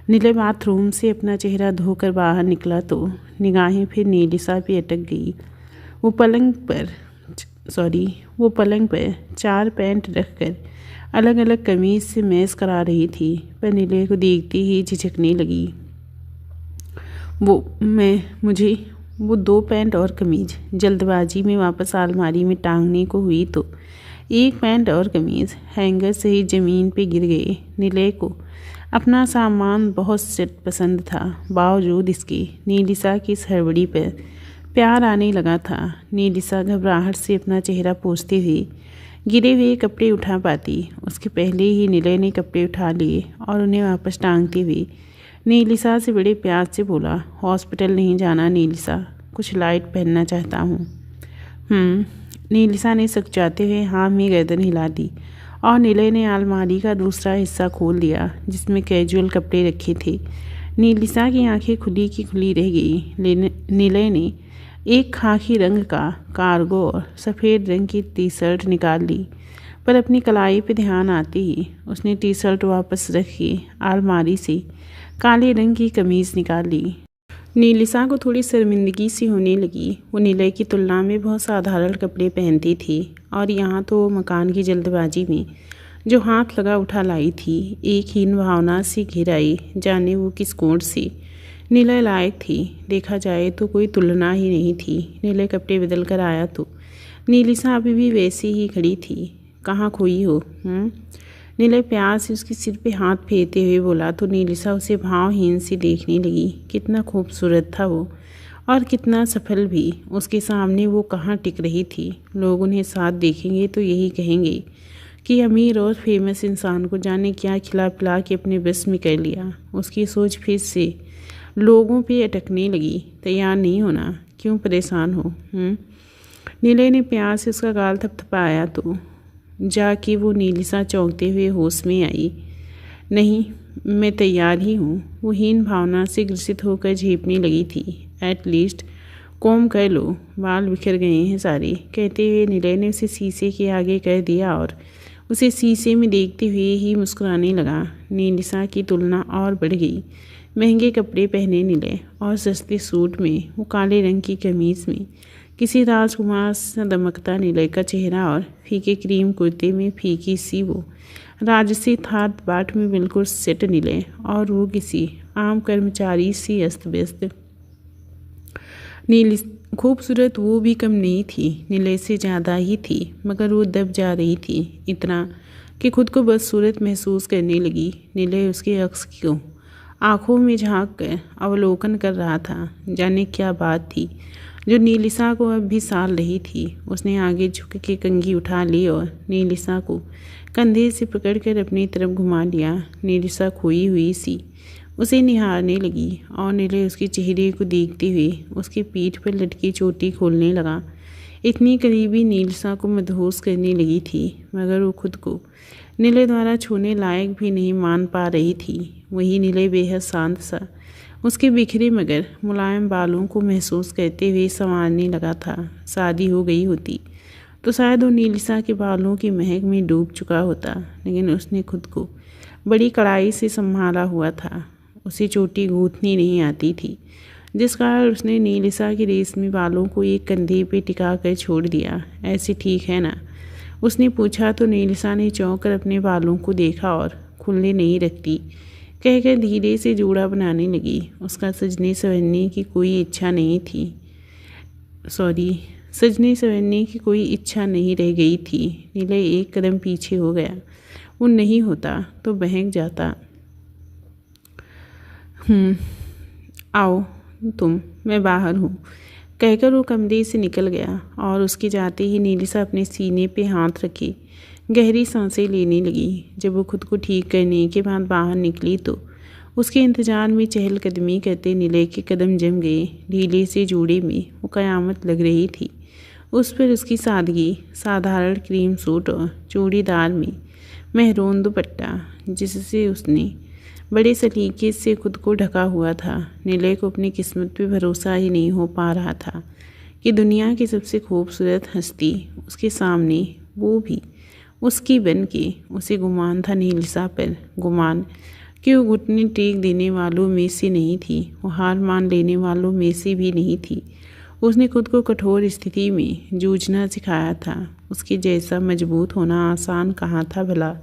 नीले बाथरूम से अपना चेहरा धोकर बाहर निकला तो निगाहें फिर नीलिसा पे अटक गई। वो पलंग पर 4 पैंट रखकर अलग अलग कमीज से मैस करा रही थी, पर नीले को देखते ही झिझकने लगी। मुझे वो 2 पैंट और कमीज जल्दबाजी में वापस अलमारी में टांगने को हुई तो 1 पैंट और कमीज हैंगर से ही ज़मीन पे गिर गए। नीले को अपना सामान बहुत सेट पसंद था, बावजूद इसके नीलिसा की इस हड़बड़ी पर प्यार आने लगा था। नीलिसा घबराहट से अपना चेहरा पोंछते हुए गिरे हुए कपड़े उठा पाती, उसके पहले ही नीले ने कपड़े उठा लिए और उन्हें वापस टांगते हुए नीलिसा से बड़े प्यार से बोला, हॉस्पिटल नहीं जाना नीलिसा, कुछ लाइट पहनना चाहता हूँ। नीलिसा ने सकचाते हुए हाँ में गर्दन हिला दी और नीले ने अलमारी का दूसरा हिस्सा खोल दिया जिसमें कैजुअल कपड़े रखे थे। नीलिसा की आंखें खुली की खुली रह गई। नीले ने एक खाकी रंग का कार्गो और सफ़ेद रंग की टी शर्ट निकाल ली, पर अपनी कलाई पे ध्यान आते ही उसने टी शर्ट वापस रख के अलमारी से काले रंग की कमीज़ निकाल ली। नीलिसा को थोड़ी शर्मिंदगी सी होने लगी। वो नीले की तुलना में बहुत साधारण कपड़े पहनती थी और यहाँ तो मकान की जल्दबाजी में जो हाथ लगा उठा लाई थी। एक हीन भावना सी घिर आई, जाने वो किस कोण से नीले लायक थी। देखा जाए तो कोई तुलना ही नहीं थी। नीले कपड़े बदल कर आया तो नीलिसा अभी भी वैसी ही खड़ी थी। कहाँ खोई हो? नीले प्यार से उसके सिर पे हाथ फेरते हुए बोला तो नीलिसा उसे भावहीन सी देखने लगी। कितना खूबसूरत था वो और कितना सफल भी। उसके सामने वो कहाँ टिक रही थी। लोग उन्हें साथ देखेंगे तो यही कहेंगे कि अमीर और फेमस इंसान को जाने क्या खिला पिला के अपने बस में कर लिया। उसकी सोच फिर से लोगों पे अटकने लगी। तैयार नहीं होना, क्यों परेशान हो? नीले ने प्यार से उसका गाल थपथपाया तो जाके वो नीलिसा चौंकते हुए होश में आई। नहीं, मैं तैयार ही हूँ। वो हीन भावना से ग्रसित होकर झेपने लगी थी। एटलीस्ट कॉम कर लो, बाल बिखर गए हैं सारे, कहते हुए नीले ने उसे शीशे के आगे कर दिया और उसे शीशे में देखते हुए ही मुस्कुराने लगा। नीलिसा की तुलना और बढ़ गई। महंगे कपड़े पहने नीले और सस्ते सूट में, वो काले रंग की कमीज़ में किसी राजकुमार सा दमकता नीले का चेहरा और फीके क्रीम कुर्ते में फीकी सी वो राजसी थाट बाट में बिल्कुल सेट नीले और वो किसी आम कर्मचारी सी अस्त व्यस्त। नीली खूबसूरत वो भी कम नहीं थी, नीले से ज़्यादा ही थी, मगर वो दब जा रही थी इतना कि खुद को बदसूरत महसूस करने लगी। नीले उसके अक्स को आँखों में झांक कर अवलोकन कर रहा था। जाने क्या बात थी जो नीलिसा को अब भी साल रही थी। उसने आगे झुक के कंघी उठा ली और नीलिसा को कंधे से पकड़कर अपनी तरफ घुमा लिया। नीलिसा खोई हुई सी उसे निहारने लगी और नीले उसके चेहरे को देखते हुए उसकी पीठ पर लटकी चोटी खोलने लगा। इतनी करीबी नीलिसा को मदहोश करने लगी थी, मगर वो खुद को नीले द्वारा छूने लायक भी नहीं मान पा रही थी। वही नीले बेहद शांत सा उसके बिखरे मगर मुलायम बालों को महसूस करते हुए संवारने लगा था। शादी हो गई होती तो शायद वो नीलिसा के बालों की महक में डूब चुका होता, लेकिन उसने खुद को बड़ी कड़ाई से संभाला हुआ था। उसे चोटी गूंथनी नहीं आती थी, जिस कारण उसने नीलिसा के रेशमी बालों को एक कंधे पे टिका कर छोड़ दिया। ऐसे ठीक है ना? उसने पूछा तो नीलिसा ने चौंक कर अपने बालों को देखा और खुले नहीं रखती कहकर धीरे से जूड़ा बनाने लगी। उसका सजने संवरने की कोई इच्छा नहीं रह गई थी। नीले एक कदम पीछे हो गया। वो नहीं होता तो बहक जाता। आओ तुम, मैं बाहर हूँ, कहकर वो कमरे से निकल गया और उसके जाते ही नीलिसा अपने सीने पे हाथ रखे गहरी सांसें लेने लगी। जब वो खुद को ठीक करने के बाद बाहर निकली तो उसके इंतजार में चहलकदमी करते नीले के कदम जम गए। ढीले से जूड़े में वो कयामत लग रही थी। उस पर उसकी सादगी, साधारण क्रीम सूट और चूड़ीदार में मेहरून दुपट्टा, जिससे उसने बड़े सलीके से खुद को ढका हुआ था। नीले को अपनी किस्मत पे भरोसा ही नहीं हो पा रहा था कि दुनिया की सबसे खूबसूरत हस्ती उसके सामने, वो भी उसकी बन के। उसे गुमान था नीलिसा पर, गुमान कि वो घुटने टेक देने वालों में से नहीं थी, वो हार मान लेने वालों में से भी नहीं थी। उसने खुद को कठोर स्थिति में जूझना सिखाया था। उसके जैसा मजबूत होना आसान कहाँ था भला।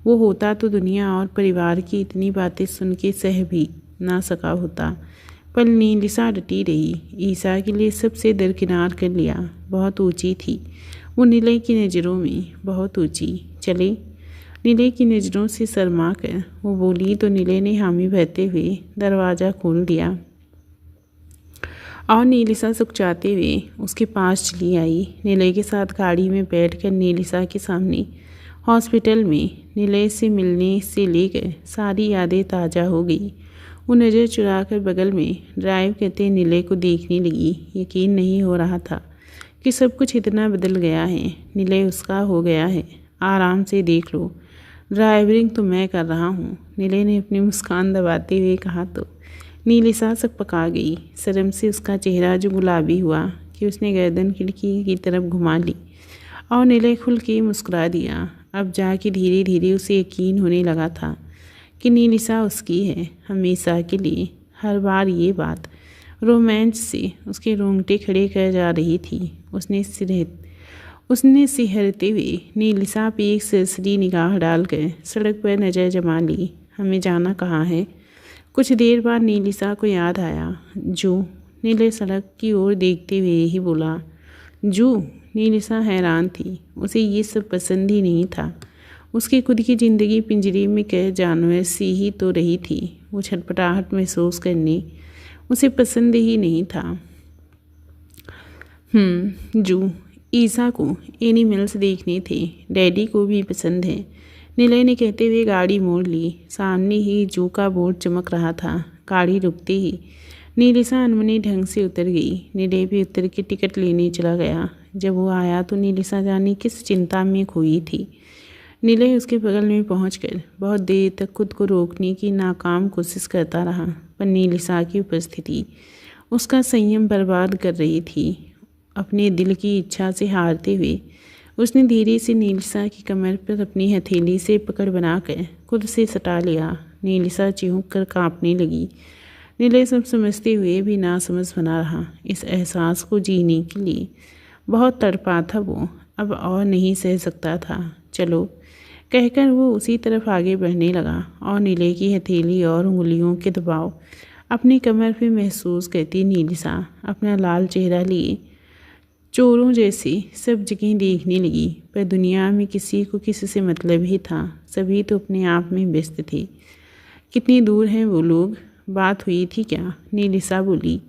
वो होता तो दुनिया और परिवार की इतनी बातें सुन के सह भी ना सका होता। पर नीलिसा डटी रही। ईसा के लिए सबसे दरकिनार कर लिया। बहुत ऊंची थी वो नीले की नज़रों में, बहुत ऊंची। चले, नीले की नज़रों से शर्मा कर वो बोली तो नीले ने हामी बहते हुए दरवाज़ा खोल दिया और नीलिसा सुकचाते हुए उसके पास चली आई। नीले के साथ गाड़ी में बैठकर नीलिसा के सामने हॉस्पिटल में नीले से मिलने से लेकर सारी यादें ताज़ा हो गई। वो नज़र चुरा कर बगल में ड्राइव करते नीले को देखने लगी। यकीन नहीं हो रहा था कि सब कुछ इतना बदल गया है। नीले उसका हो गया है। आराम से देख लो, ड्राइवरिंग तो मैं कर रहा हूँ, नीले ने अपनी मुस्कान दबाते हुए कहा तो नीलिसा सकपका गई। शर्म से उसका चेहरा जो गुलाबी हुआ कि उसने गर्दन खिड़की की तरफ घुमा ली और नीले खुल के मुस्कुरा दिया। अब जाके धीरे धीरे उसे यकीन होने लगा था कि नीलिसा उसकी है हमेशा के लिए। हर बार ये बात रोमांच से उसके रोंगटे खड़े कर जा रही थी। उसने सिहरते हुए नीलिसा पे एक सरसरी निगाह डालकर सड़क पर नज़र जमा ली। हमें जाना कहाँ है? कुछ देर बाद नीलिसा को याद आया। जू। नीले सड़क की ओर देखते हुए ही बोला, जू। नीलिसा हैरान थी। उसे ये सब पसंद ही नहीं था। उसकी खुद की ज़िंदगी पिंजरे में कैद जानवर सी ही तो रही थी। वो छटपटाहट महसूस करने उसे पसंद ही नहीं था। जू। ईसा को एनिमल्स देखने थे, डैडी को भी पसंद है, नीले ने कहते हुए गाड़ी मोड़ ली। सामने ही जू का बोर्ड चमक रहा था। गाड़ी रुकते ही नीलिसा अनमने ढंग से उतर गई। नीले भी उतर के टिकट लेने चला गया। जब वो आया तो नीलिसा जाने किस चिंता में खोई थी। नीले उसके बगल में पहुंचकर बहुत देर तक खुद को रोकने की नाकाम कोशिश करता रहा, पर नीलिसा की उपस्थिति उसका संयम बर्बाद कर रही थी। अपने दिल की इच्छा से हारते हुए उसने धीरे से नीलिसा की कमर पर अपनी हथेली से पकड़ बनाकर खुद से सटा लिया। नीलिसा चिहुक कर काँपने लगी। नीले सब समझते हुए भी नासमझ बना रहा। इस एहसास को जीने के लिए बहुत तड़पा था वो, अब और नहीं सह सकता था। चलो, कहकर वो उसी तरफ आगे बढ़ने लगा और नीले की हथेली और उंगलियों के दबाव अपनी कमर पे महसूस करती नीलिसा अपना लाल चेहरा लिए चोरों जैसे सब जगह देखने लगी। पर दुनिया में किसी को किसी से मतलब ही था। सभी तो अपने आप में व्यस्त थे। कितनी दूर हैं वो लोग? बात हुई थी क्या? नीलिसा बोली।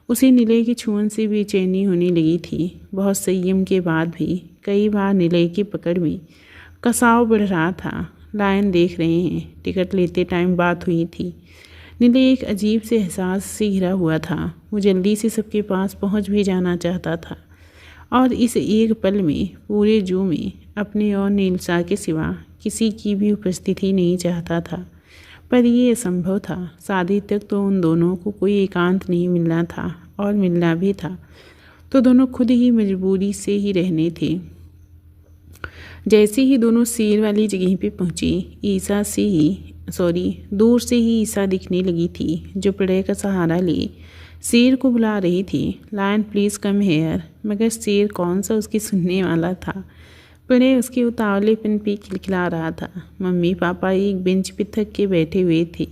उसे नीले की छुअन से बेचैनी होने लगी थी। बहुत संयम के बाद भी कई बार नीले की पकड़ में कसाव बढ़ रहा था। लायन देख रहे हैं, टिकट लेते टाइम बात हुई थी। नीले एक अजीब से एहसास से घिरा हुआ था। वो जल्दी से सबके पास पहुंच भी जाना चाहता था और इस एक पल में पूरे जू में अपने और नीलिसा के सिवा किसी की भी उपस्थिति नहीं चाहता था। पर यह असंभव था। शादी तक तो उन दोनों को कोई एकांत नहीं मिलना था, और मिलना भी था तो दोनों खुद ही मजबूरी से ही रहने थे। जैसे ही दोनों शेर वाली जगह पे पहुंचे, दूर से ही ईसा दिखने लगी थी, जो पेड़ का सहारा लिए शेर को बुला रही थी। Lion please come here. मगर शेर कौन सा उसकी सुनने वाला था। पेड़ उसके उतावलेपन पे खिलखिला रहा था। मम्मी पापा एक बेंच पे थक के बैठे हुए थे।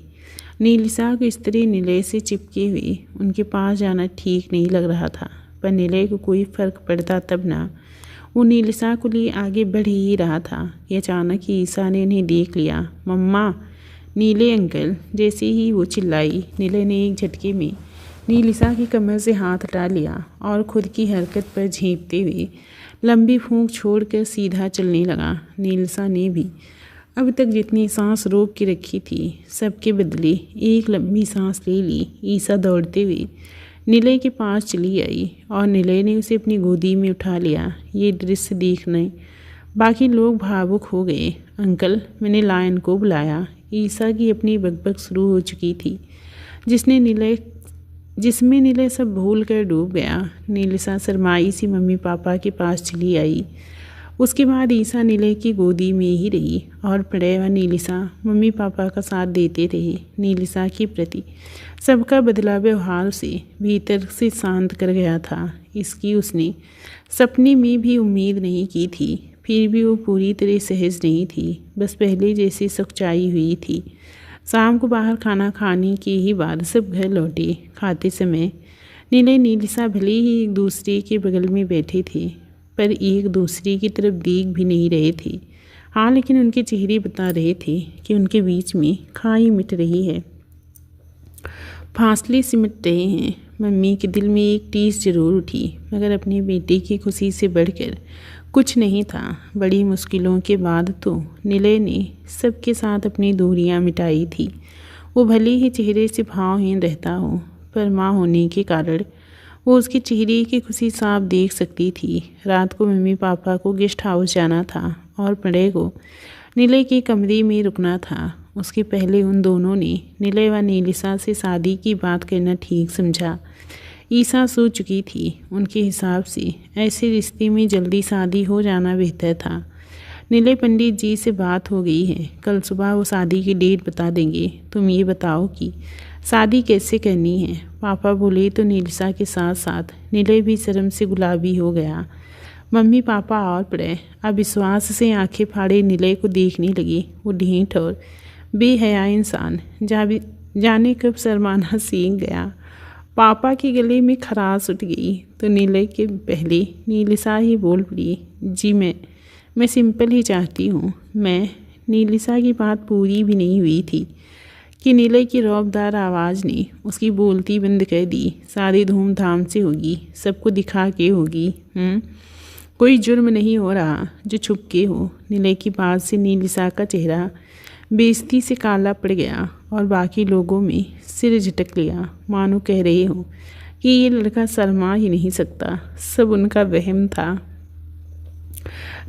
नीलिसा को इस तरह नीले से चिपके हुए उनके पास जाना ठीक नहीं लग रहा था, पर नीले को कोई फ़र्क पड़ता तब ना। वो नीलिसा को लिए आगे बढ़ ही रहा था कि अचानक ईसा ने उन्हें देख लिया। मम्मा, नीले अंकल। जैसे ही वो चिल्लाई, नीले ने एक झटके में नीलिसा की कमर से हाथ हटा लिया और खुद की हरकत पर झेंपते हुए लंबी फूंक छोड़कर सीधा चलने लगा। नीलिसा ने भी अब तक जितनी सांस रोक के रखी थी, सबके बदले एक लंबी सांस ले ली। ईसा दौड़ते हुए नीले के पास चली आई और नीले ने उसे अपनी गोदी में उठा लिया। ये दृश्य देखने बाकी लोग भावुक हो गए। अंकल, मैंने लायन को बुलाया। ईसा की अपनी बकबक शुरू हो चुकी थी, जिसमें नीले सब भूल कर डूब गया। नीलिसा शर्माई सी मम्मी पापा के पास चली आई। उसके बाद ईसा निलय की गोदी में ही रही और प्रणय व नीलिसा मम्मी पापा का साथ देते रहे। नीलिसा के प्रति सबका बदला व्यवहार उसे भीतर से शांत कर गया था। इसकी उसने सपने में भी उम्मीद नहीं की थी। फिर भी वो पूरी तरह सहज नहीं थी, बस पहले जैसी सच्चाई हुई थी। शाम को बाहर खाना खाने के ही बाद सब घर लौटे। खाते समय निलय नीलिसा भले ही एक दूसरे के बगल में बैठे थे, पर एक दूसरे की तरफ देख भी नहीं रहे थे। हाँ, लेकिन उनके चेहरे बता रहे थे कि उनके बीच में खाई मिट रही है, फासले सिमट रहे हैं। मम्मी के दिल में एक टीस जरूर उठी, मगर अपने बेटे की खुशी से बढ़कर कुछ नहीं था। बड़ी मुश्किलों के बाद तो निलय ने सबके साथ अपनी दूरियां मिटाई थी। वो भले ही चेहरे से भावहीन रहता हो, पर माँ होने के कारण वो उसके चेहरे की खुशी साफ देख सकती थी। रात को मम्मी पापा को गेस्ट हाउस जाना था और प्रणय को निलय के कमरे में रुकना था। उसके पहले उन दोनों ने निलय व नीलिसा से शादी की बात करना ठीक समझा। ईसा सो चुकी थी। उनके हिसाब से ऐसे रिश्ते में जल्दी शादी हो जाना बेहतर था। निलय पंडित जी से बात हो गई है, कल सुबह वो शादी की डेट बता देंगे। तुम ये बताओ कि शादी कैसे करनी है। पापा बोले तो नीलिसा के साथ साथ निलय भी शर्म से गुलाबी हो गया। मम्मी पापा और प्रणय अविश्वास से आंखें फाड़े निलय को देखने लगी। वो ढीठ और बेहया इंसान जाने कब शर्माना सीख गया। पापा के गले में खराश उठ गई तो निलय के पहले नीलिसा ही बोल पड़ी, जी मैं सिंपल ही चाहती हूँ। मैं नीलिसा की बात पूरी भी नहीं हुई थी कि निलय की रौबदार आवाज़ ने उसकी बोलती बंद कर दी। शादी धूमधाम से होगी, सबको दिखा के होगी। कोई जुर्म नहीं हो रहा जो छुप के हो। निलय की बात से नीलिसा का चेहरा बेइज्जती से काला पड़ गया और बाकी लोगों में सिर झटक लिया, मानो कह रहे हो कि ये लड़का शर्मा ही नहीं सकता, सब उनका वहम था।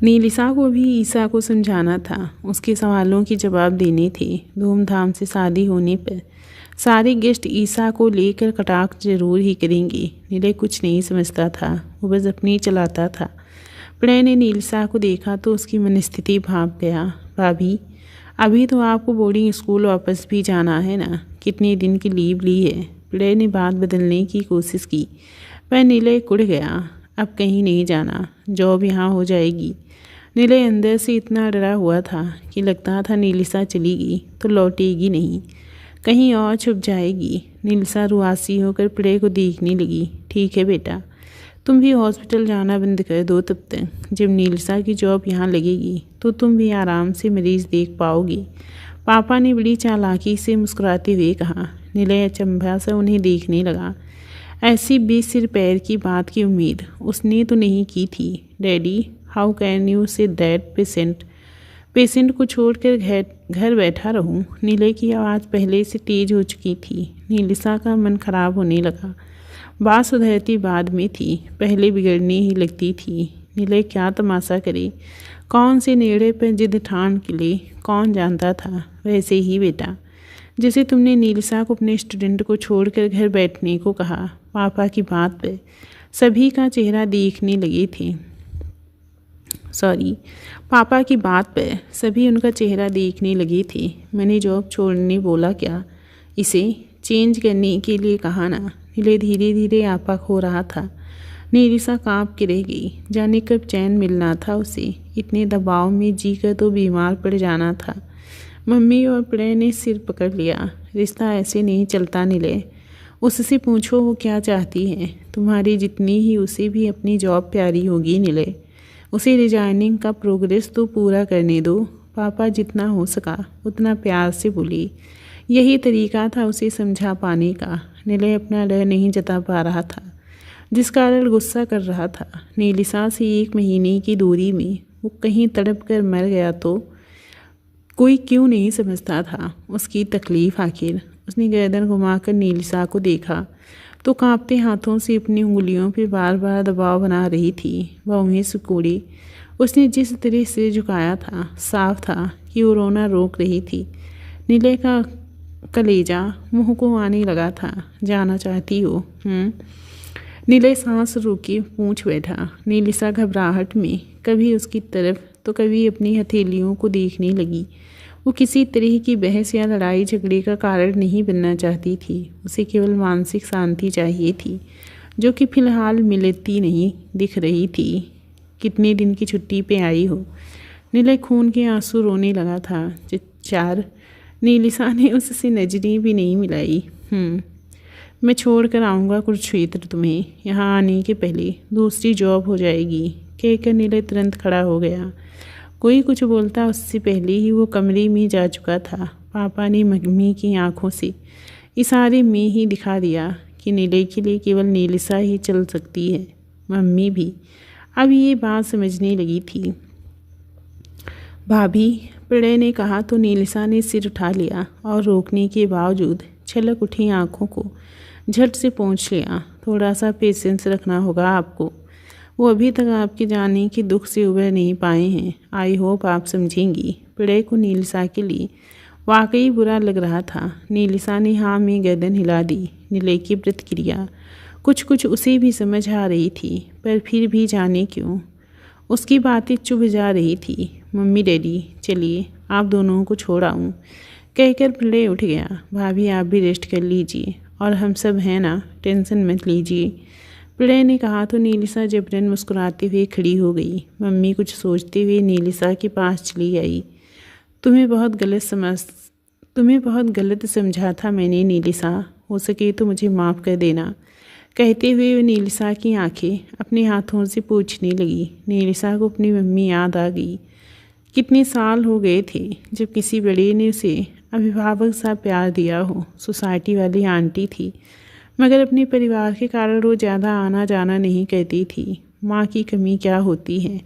नीलिसा को भी ईसा को समझाना था, उसके सवालों के जवाब देने थे। धूमधाम से शादी होने पर सारे गेस्ट ईसा को लेकर कटाक्ष जरूर ही करेंगे। निलय कुछ नहीं समझता था, वो बस अपनी चलाता था। प्रणय ने नीलिसा को देखा तो उसकी मनस्थिति भाप गया। भाभी, अभी तो आपको बोर्डिंग स्कूल वापस भी जाना है ना, कितने दिन की लीव ली है। प्रणय ने बात बदलने की कोशिश की, पर निलय कुड़ गया। अब कहीं नहीं जाना, जॉब यहाँ हो जाएगी। निलय अंदर से इतना डरा हुआ था कि लगता था नीलिसा चली गई तो लौटेगी नहीं, कहीं और छुप जाएगी। नीलिसा रुआसी होकर प्रणय को देखने लगी। ठीक है बेटा, तुम भी हॉस्पिटल जाना बंद कर दो तब तक। जब नीलिसा की जॉब यहाँ लगेगी तो तुम भी आराम से मरीज देख पाओगे। पापा ने बड़ी चालाकी से मुस्कुराते हुए कहा। निलय अचंभा से उन्हें देखने लगा। ऐसी बेसिर पैर की बात की उम्मीद उसने तो नहीं की थी। Daddy, how can you say that patient को छोड़कर घर बैठा रहूं। निलय की आवाज़ पहले से तेज हो चुकी थी। नीलिसा का मन खराब होने लगा। बात सुधरती बाद में थी, पहले बिगड़ने ही लगती थी। निलय क्या तमाशा करे, कौन से नेड़े पर जिद ठान के लिए, कौन जानता था। वैसे ही बेटा, जैसे तुमने नीलिसा को अपने स्टूडेंट को छोड़कर घर बैठने को कहा। पापा की बात पर सभी का चेहरा देखने लगे थे। पापा की बात पर सभी उनका चेहरा देखने लगे थे। मैंने जॉब छोड़ने बोला क्या, इसे चेंज करने के लिए कहा ना। निलय धीरे धीरे आपा खो रहा था। नीलिसा कांप के रह गई, जाने कब चैन मिलना था उसे। इतने दबाव में जीकर तो बीमार पड़ जाना था। मम्मी और प्रणय ने सिर पकड़ लिया। रिश्ता ऐसे नहीं चलता निलय, उससे पूछो वो क्या चाहती है। तुम्हारी जितनी ही उसे भी अपनी जॉब प्यारी होगी निलय। उसे रिजाइनिंग का प्रोग्रेस तो पूरा करने दो। पापा जितना हो सका उतना प्यार से बोली। यही तरीका था उसे समझा पाने का। निलय अपना डर नहीं जता पा रहा था, जिस कारण गुस्सा कर रहा था। नीलिसा से 1 महीने की दूरी में वो कहीं तड़प कर मर गया तो कोई क्यों नहीं समझता था उसकी तकलीफ़। आखिर उसने गर्दन घुमाकर नीलिसा को देखा तो कांपते हाथों से अपनी उंगलियों पर बार बार दबाव बना रही थी। वह उन्हें सिकोड़ी। उसने जिस तरह से झुकाया था, साफ था कि वो रोना रोक रही थी। निलय का कलेजा मुंह को आने लगा था। जाना चाहती हो? नीले सांस रोके पूछ बैठा। नीलिसा घबराहट में कभी उसकी तरफ तो कभी अपनी हथेलियों को देखने लगी। वो किसी तरह की बहस या लड़ाई झगड़े का कारण नहीं बनना चाहती थी। उसे केवल मानसिक शांति चाहिए थी, जो कि फिलहाल मिलती नहीं दिख रही थी। कितने दिन की छुट्टी पे आई हो? नीले खून के आंसू रोने लगा था। चार। नीलिसा ने उससे नजरें भी नहीं मिलाई। मैं छोड़ कर आऊँगा कुरुक्षेत्र तुम्हें। यहाँ आने के पहले दूसरी जॉब हो जाएगी, कहकर नीले तुरंत खड़ा हो गया। कोई कुछ बोलता उससे पहले ही वो कमरे में जा चुका था। पापा ने मम्मी की आंखों से इशारे में ही दिखा दिया कि नीले के लिए केवल नीलिसा ही चल सकती है। मम्मी भी अब ये बात समझने लगी थी। भाभी, प्रणय ने कहा तो नीलिसा ने सिर उठा लिया और रोकने के बावजूद छलक उठी आंखों को झट से पोंछ लिया। थोड़ा सा पेशेंस रखना होगा आपको। वो अभी तक आपके जाने के दुख से उबर नहीं पाए हैं। आई होप आप समझेंगी। प्रणय को नीलिसा के लिए वाकई बुरा लग रहा था। नीलिसा ने हाँ में गर्दन हिला दी। नीले की प्रतिक्रिया कुछ उसे भी समझ आ रही थी, पर फिर भी जाने क्यों उसकी बातें चुभ जा रही थी। मम्मी डैडी चलिए आप दोनों को छोड़ आऊँ, कहकर प्रणय उठ गया। भाभी आप भी रेस्ट कर लीजिए और हम सब हैं ना, टेंशन मत लीजिए, प्रणय ने कहा तो नीलिसा जबरन मुस्कुराते हुए खड़ी हो गई। मम्मी कुछ सोचते हुए नीलिसा के पास चली आई। तुम्हें बहुत गलत समझा था मैंने नीलिसा, हो सके तो मुझे माफ़ कर देना, कहते हुए नीलिसा की आंखें अपने हाथों से पोंछने लगी। नीलिसा को अपनी मम्मी याद आ गई। कितने साल हो गए थे जब किसी बड़े ने उसे अभिभावक सा प्यार दिया हो। सोसाइटी वाली आंटी थी, मगर अपने परिवार के कारण वो ज़्यादा आना जाना नहीं करती थी। माँ की कमी क्या होती है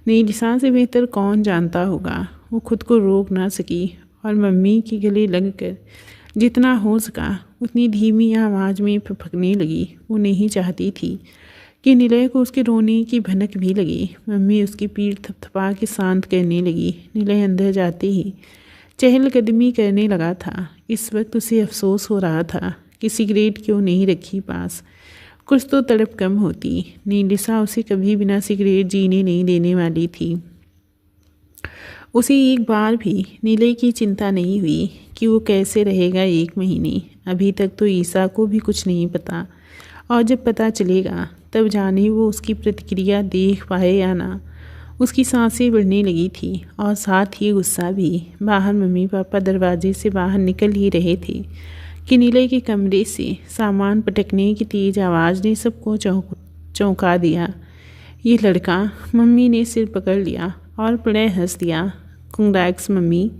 नीलिसा से बेहतर कौन जानता होगा। वो खुद को रोक ना सकी और मम्मी के गले लगकर जितना हो सका उतनी धीमी आवाज़ में फपकने लगी। वो नहीं चाहती थी कि निलय को उसके रोने की भनक भी लगी। मम्मी उसकी पीठ थपथपा के शांत करने लगी। निलय अंदर जाते ही चहलकदमी करने लगा था। इस वक्त उसे अफसोस हो रहा था कि सिगरेट क्यों नहीं रखी पास, कुछ तो तड़प कम होती। नीलिसा उसे कभी बिना सिगरेट जीने नहीं देने वाली थी। उसे एक बार भी नीले की चिंता नहीं हुई कि वो कैसे रहेगा 1 महीने। अभी तक तो ईसा को भी कुछ नहीं पता, और जब पता चलेगा तब जाने वो उसकी प्रतिक्रिया देख पाए या ना। उसकी सांसें बढ़ने लगी थी और साथ ही गुस्सा भी। बाहर मम्मी पापा दरवाजे से बाहर निकल ही रहे थे कि नीले के कमरे से सामान पटकने की तेज आवाज़ ने सबको चौंका दिया। ये लड़का, मम्मी ने सिर पकड़ लिया और प्रणय हंस दिया। Congrats mummy,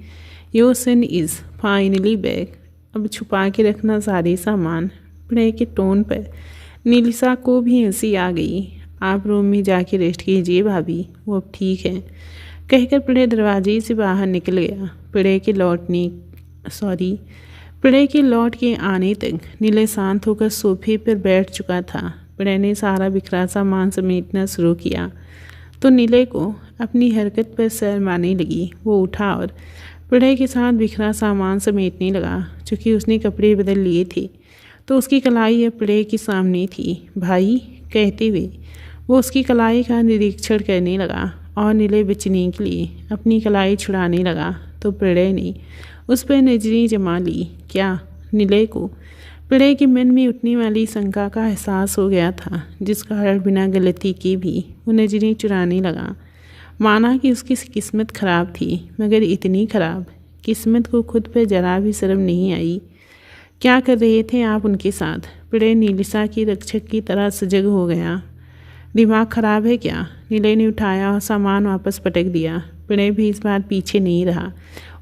your son is finally back. अब छुपा के रखना सारे सामान। प्रणय के टोन पर नीलिसा को भी हंसी आ गई। आप रूम में जाके रेस्ट कीजिए भाभी, वो अब ठीक है, कहकर प्रणय दरवाजे से बाहर निकल गया। प्रणय के लौट के आने तक नीले शांत होकर सोफे पर बैठ चुका था। प्रणय ने सारा बिखरा सामान समेटना शुरू किया तो नीले को अपनी हरकत पर शर्म आने लगी। वो उठा और प्रणय के साथ बिखरा सामान समेटने लगा। चूँकि उसने कपड़े बदल लिए थे तो उसकी कलाई अब प्रणय के सामने थी। भाई, कहते हुए वो उसकी कलाई का निरीक्षण करने लगा और नीले बचने के लिए अपनी कलाई छुड़ाने लगा तो प्रणय ने उस पर नजरें जमा ली। क्या? नीले को प्रणय के मन में उठने वाली शंका का एहसास हो गया था, जिस कारण बिना गलती के भी वो नजरें चुराने लगा। माना कि उसकी किस्मत खराब थी, मगर इतनी खराब किस्मत को खुद पर जरा भी शर्म नहीं आई। क्या कर रहे थे आप उनके साथ? प्रणय नीलिसा की रक्षक की तरह सजग हो गया। दिमाग खराब है क्या? नीले ने उठाया और सामान वापस पटक दिया। प्रणय भी इस बार पीछे नहीं रहा।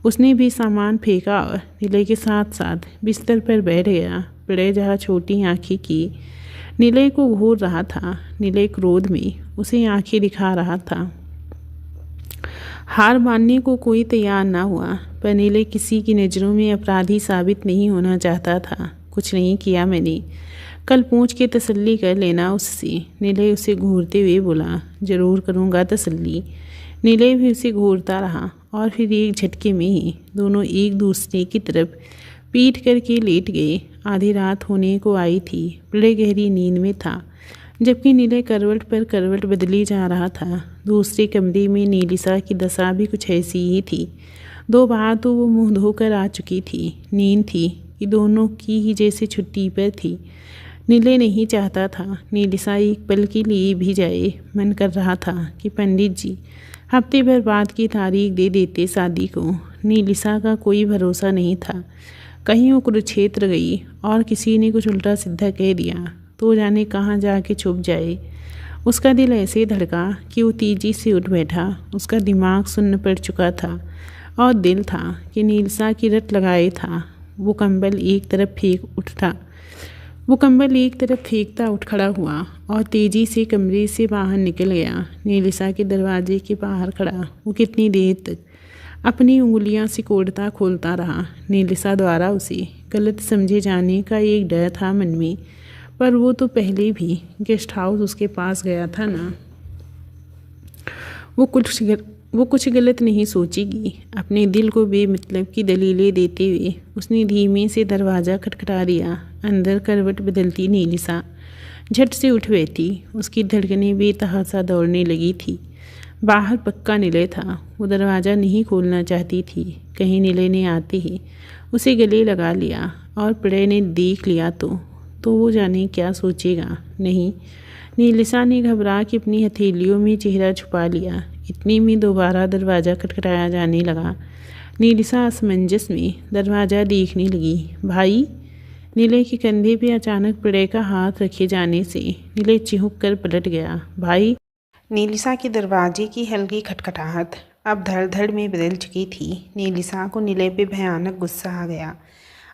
उसने भी सामान फेंका और नीले के साथ साथ बिस्तर पर बैठ गया। प्रणय जहाँ छोटी आंखें की नीले को घूर रहा था। नीले क्रोध में उसे आंखें दिखा रहा था। हार मानने को कोई तैयार ना हुआ, पर नीले किसी की नज़रों में अपराधी साबित नहीं होना चाहता था। कुछ नहीं किया मैंने, कल पूछ के तसल्ली कर लेना उससे, नीले उसे घूरते हुए बोला। ज़रूर करूँगा तसल्ली। नीले भी उसे घूरता रहा और फिर एक झटके में ही दोनों एक दूसरे की तरफ पीठ करके लेट गए। आधी रात होने को आई थी। प्रणय गहरी नींद में था। जबकि नीले करवट पर करवट बदली जा रहा था। दूसरे कमरे में नीलिसा की दशा भी कुछ ऐसी ही थी। 2 बार तो वो मुंह धोकर आ चुकी थी। नींद थी कि दोनों की ही जैसे छुट्टी पर थी। नीले नहीं चाहता था नीलिसा एक पल के लिए भी जाए। मन कर रहा था कि पंडित जी हफ्ते भर बाद की तारीख दे देते शादी को। नीलिसा का कोई भरोसा नहीं था। कहीं वो कुरुक्षेत्र गई और किसी ने कुछ उल्टा सीधा कह दिया तो जाने कहाँ जाके छुप जाए। उसका दिल ऐसे धड़का कि वो तेजी से उठ बैठा। उसका दिमाग सुन्न पड़ चुका था और दिल था कि नीलिसा की रट लगाए था। वो कंबल एक तरफ फेंकता उठ खड़ा हुआ और तेजी से कमरे से बाहर निकल गया। नीलिसा के दरवाजे के बाहर खड़ा वो कितनी देर तक अपनी उंगलियां सिकोड़ता खोलता रहा। नीलिसा द्वारा उसे गलत समझे जाने का एक डर था मन में, पर वो तो पहले भी गेस्ट हाउस उसके पास गया था ना। वो कुछ गलत नहीं सोचेगी। अपने दिल को बेमतलब की दलीलें देते हुए उसने धीमे से दरवाज़ा खटखटा दिया। अंदर करवट बदलती नीलिसा झट से उठ बैठी। उसकी धड़कनें बेतहासा दौड़ने लगी थी। बाहर पक्का निलय था। वो दरवाज़ा नहीं खोलना चाहती थी। कहीं निलय ने आते ही उसे गले लगा लिया और प्रणय ने देख लिया तो वो जाने क्या सोचेगा। नहीं, नीलिसा ने घबरा के अपनी हथेलियों में चेहरा छुपा लिया। इतनी में दोबारा दरवाज़ा खटखटाया जाने लगा। नीलिसा असमंजस में दरवाज़ा देखने लगी। भाई! नीले के कंधे पे अचानक प्रणय का हाथ रखे जाने से नीले चिहुक कर पलट गया। भाई! नीलिसा के दरवाजे की हल्की खटखटाहट अब धड़-धड़ में बदल चुकी थी। नीलिसा को नीले पे भयानक गुस्सा आ गया।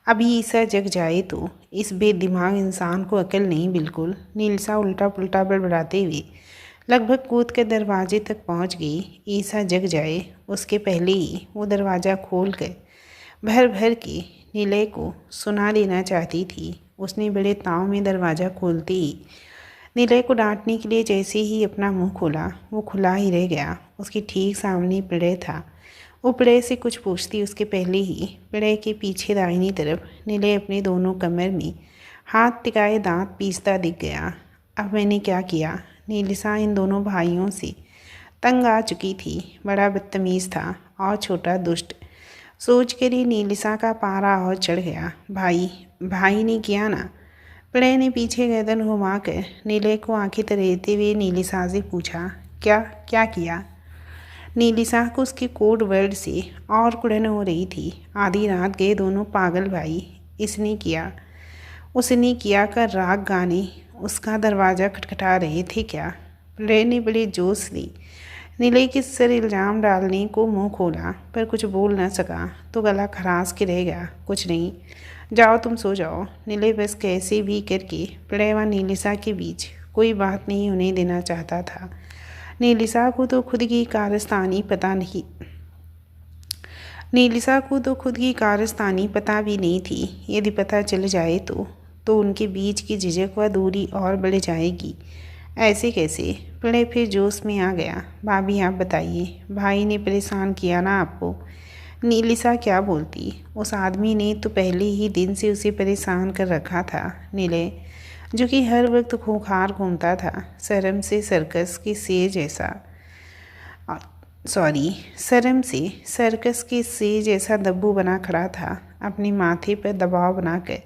अभी ईसा जग जाए तो इस बेदिमाग इंसान को अकल नहीं बिल्कुल। नीलिसा उल्टा पुल्टा बड़बड़ाते हुए लगभग कूद कर दरवाजे तक पहुंच गई। ईसा जग जाए उसके पहले ही वो दरवाज़ा खोल कर भर भर के नीले को सुना देना चाहती थी। उसने बड़े ताव में दरवाज़ा खोलते ही नीले को डांटने के लिए जैसे ही अपना मुंह खोला वो खुला ही रह गया। उसके ठीक सामने प्रणय था। वो प्रणय से कुछ पूछती उसके पहले ही प्रणय के पीछे दाहिनी तरफ नीले अपने दोनों कमर में हाथ टिकाए दांत पीसता दिख गया। अब मैंने क्या किया? नीलिसा इन दोनों भाइयों से तंग आ चुकी थी। बड़ा बदतमीज़ था और छोटा दुष्ट। सोच कर ही नीलिसा का पारा और चढ़ गया। भाई ने किया ना? प्रणय ने पीछे गर्दन घुमाकर नीले को आंखें तरेते हुए नीलिसा से पूछा। क्या किया? नीलिसा को उसके कोड वर्ड से और कुड़न हो रही थी। आधी रात गए दोनों पागल भाई। उसने किया कर राग गाने उसका दरवाज़ा खटखटा रहे थे क्या? प्रणय ने बड़े जोश से नीले के सर इल्ज़ाम डालने को मुंह खोला, पर कुछ बोल न सका तो गला खराश के रह गया। कुछ नहीं, जाओ तुम सो जाओ। नीले बस कैसे भी करके प्रणय व नीलिसा के बीच कोई बात नहीं होने देना चाहता था। नीलिसा को तो खुद की कारस्तानी पता भी नहीं थी। यदि पता चल जाए तो उनके बीच की झिझक व दूरी और बढ़ जाएगी। ऐसे कैसे? प्रणय फिर जोश में आ गया। भाभी आप बताइए, भाई ने परेशान किया ना आपको? नीलिसा क्या बोलती? उस आदमी ने तो पहले ही दिन से उसे परेशान कर रखा था। नीले जो कि हर वक्त खूंखार घूमता था, शर्म से सर्कस के सेज जैसा दब्बू बना खड़ा था। अपने माथे पर दबाव बनाकर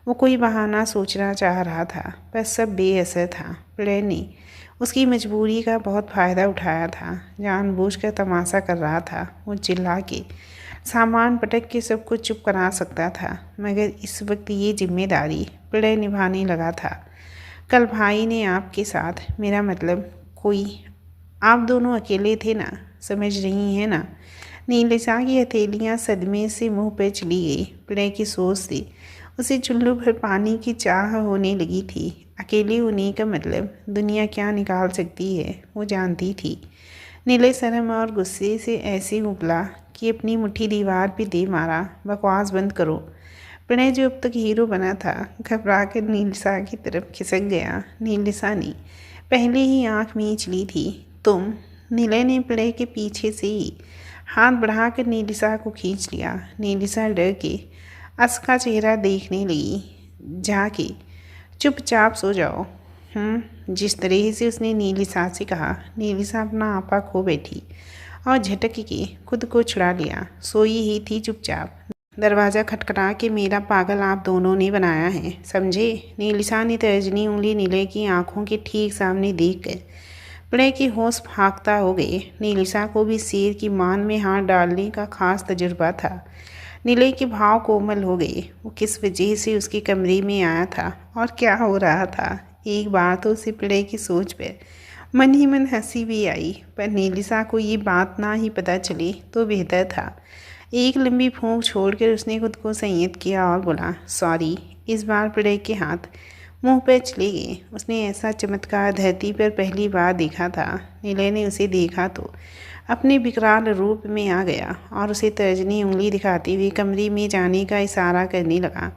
वो कोई बहाना सोचना चाह रहा था, पर सब बेअसर था। प्रणय ने उसकी मजबूरी का बहुत फ़ायदा उठाया था। जानबूझकर तमाशा कर रहा था। वो चिल्ला के सामान पटक के सबको चुप करा सकता था, मगर इस वक्त ये जिम्मेदारी प्रणय निभाने लगा था। कल भाई ने आपके साथ, मेरा मतलब आप दोनों अकेले थे ना, समझ रही हैं ना? नीलिसा की हथेलियाँ सदमे से मुंह पर चली गई। प्रणय की सोच से उसे चुल्लू भर पानी की चाह होने लगी थी। अकेले होने का मतलब दुनिया क्या निकाल सकती है वो जानती थी। नीले शर्म और गुस्से से ऐसे उबला कि अपनी मुट्ठी दीवार पे दे मारा। बकवास बंद करो। प्रणय जो अब तक हीरो बना था घबरा कर नीलिसा की तरफ खिसक गया। नीलिसा ने पहले ही आंख मींच ली थी। तुम? नीले ने प्रणय के पीछे से ही हाथ बढ़ाकर नीलिसा को खींच लिया। नीलिसा डर के असका चेहरा देखने लगी। जाके चुपचाप सो जाओ। जिस तरह से उसने नीलिसा से कहा, नीलिसा अपना आपा खो बैठी और झटक के खुद को छुड़ा लिया। सोई ही थी चुपचाप। दरवाज़ा खटखटा के मेरा पागल आप दोनों ने बनाया है, समझे? नीलिसा ने तर्जनी उंगली नीले की आंखों के ठीक सामने देख कर प्ले के होश फाख्ता हो गए। नीलिसा को भी शेर की मान में हाथ डालने का खास तजुर्बा था। नीले के भाव कोमल हो गए। वो किस वजह से उसके कमरे में आया था और क्या हो रहा था। एक बार तो उसे प्ले की सोच पर मन ही मन हंसी भी आई, पर नीलिसा को ये बात ना ही पता चली तो बेहतर था। एक लंबी फूंक छोड़कर उसने खुद को संयत किया और बोला, सॉरी। इस बार प्ले के हाथ मुंह पर चले गए। उसने ऐसा चमत्कार धरती पर पहली बार देखा था। नीले ने उसे देखा तो अपने विकराल रूप में आ गया और उसे तर्जनी उंगली दिखाते हुए कमरे में जाने का इशारा करने लगा।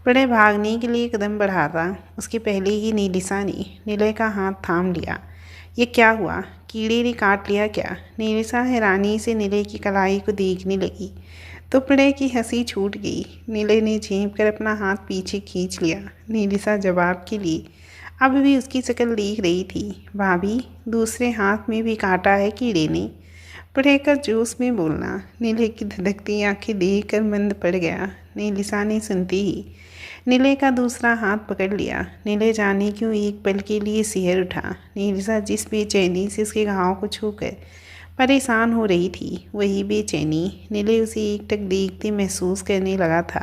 प्ले भागने के लिए कदम बढ़ाता उसके पहले ही नीलिसा ने नीले का हाथ थाम लिया। ये क्या हुआ? कीड़े ने काट लिया क्या? नीलिसा हैरानी से नीले की कलाई को देखने लगी तो प्ले की हंसी छूट गई। नीले ने झेंप कर अपना हाथ पीछे खींच लिया। नीलिसा जवाब के लिए अब भी उसकी शक्ल देख रही थी। भाभी, दूसरे हाथ में भी काटा है कीड़े ने? प्ले का जोश में बोलना नीले की धधकती आंखें देख कर मंद पड़ गया। नीलिसा ने सुनते ही नीले का दूसरा हाथ पकड़ लिया। नीले जाने क्यों एक पल के लिए सिहर उठा। नीलिसा जिस बेचैनी से उसके घाव को छूकर परेशान हो रही थी, वही बेचैनी नीले उसे एकटक देखते महसूस करने लगा था।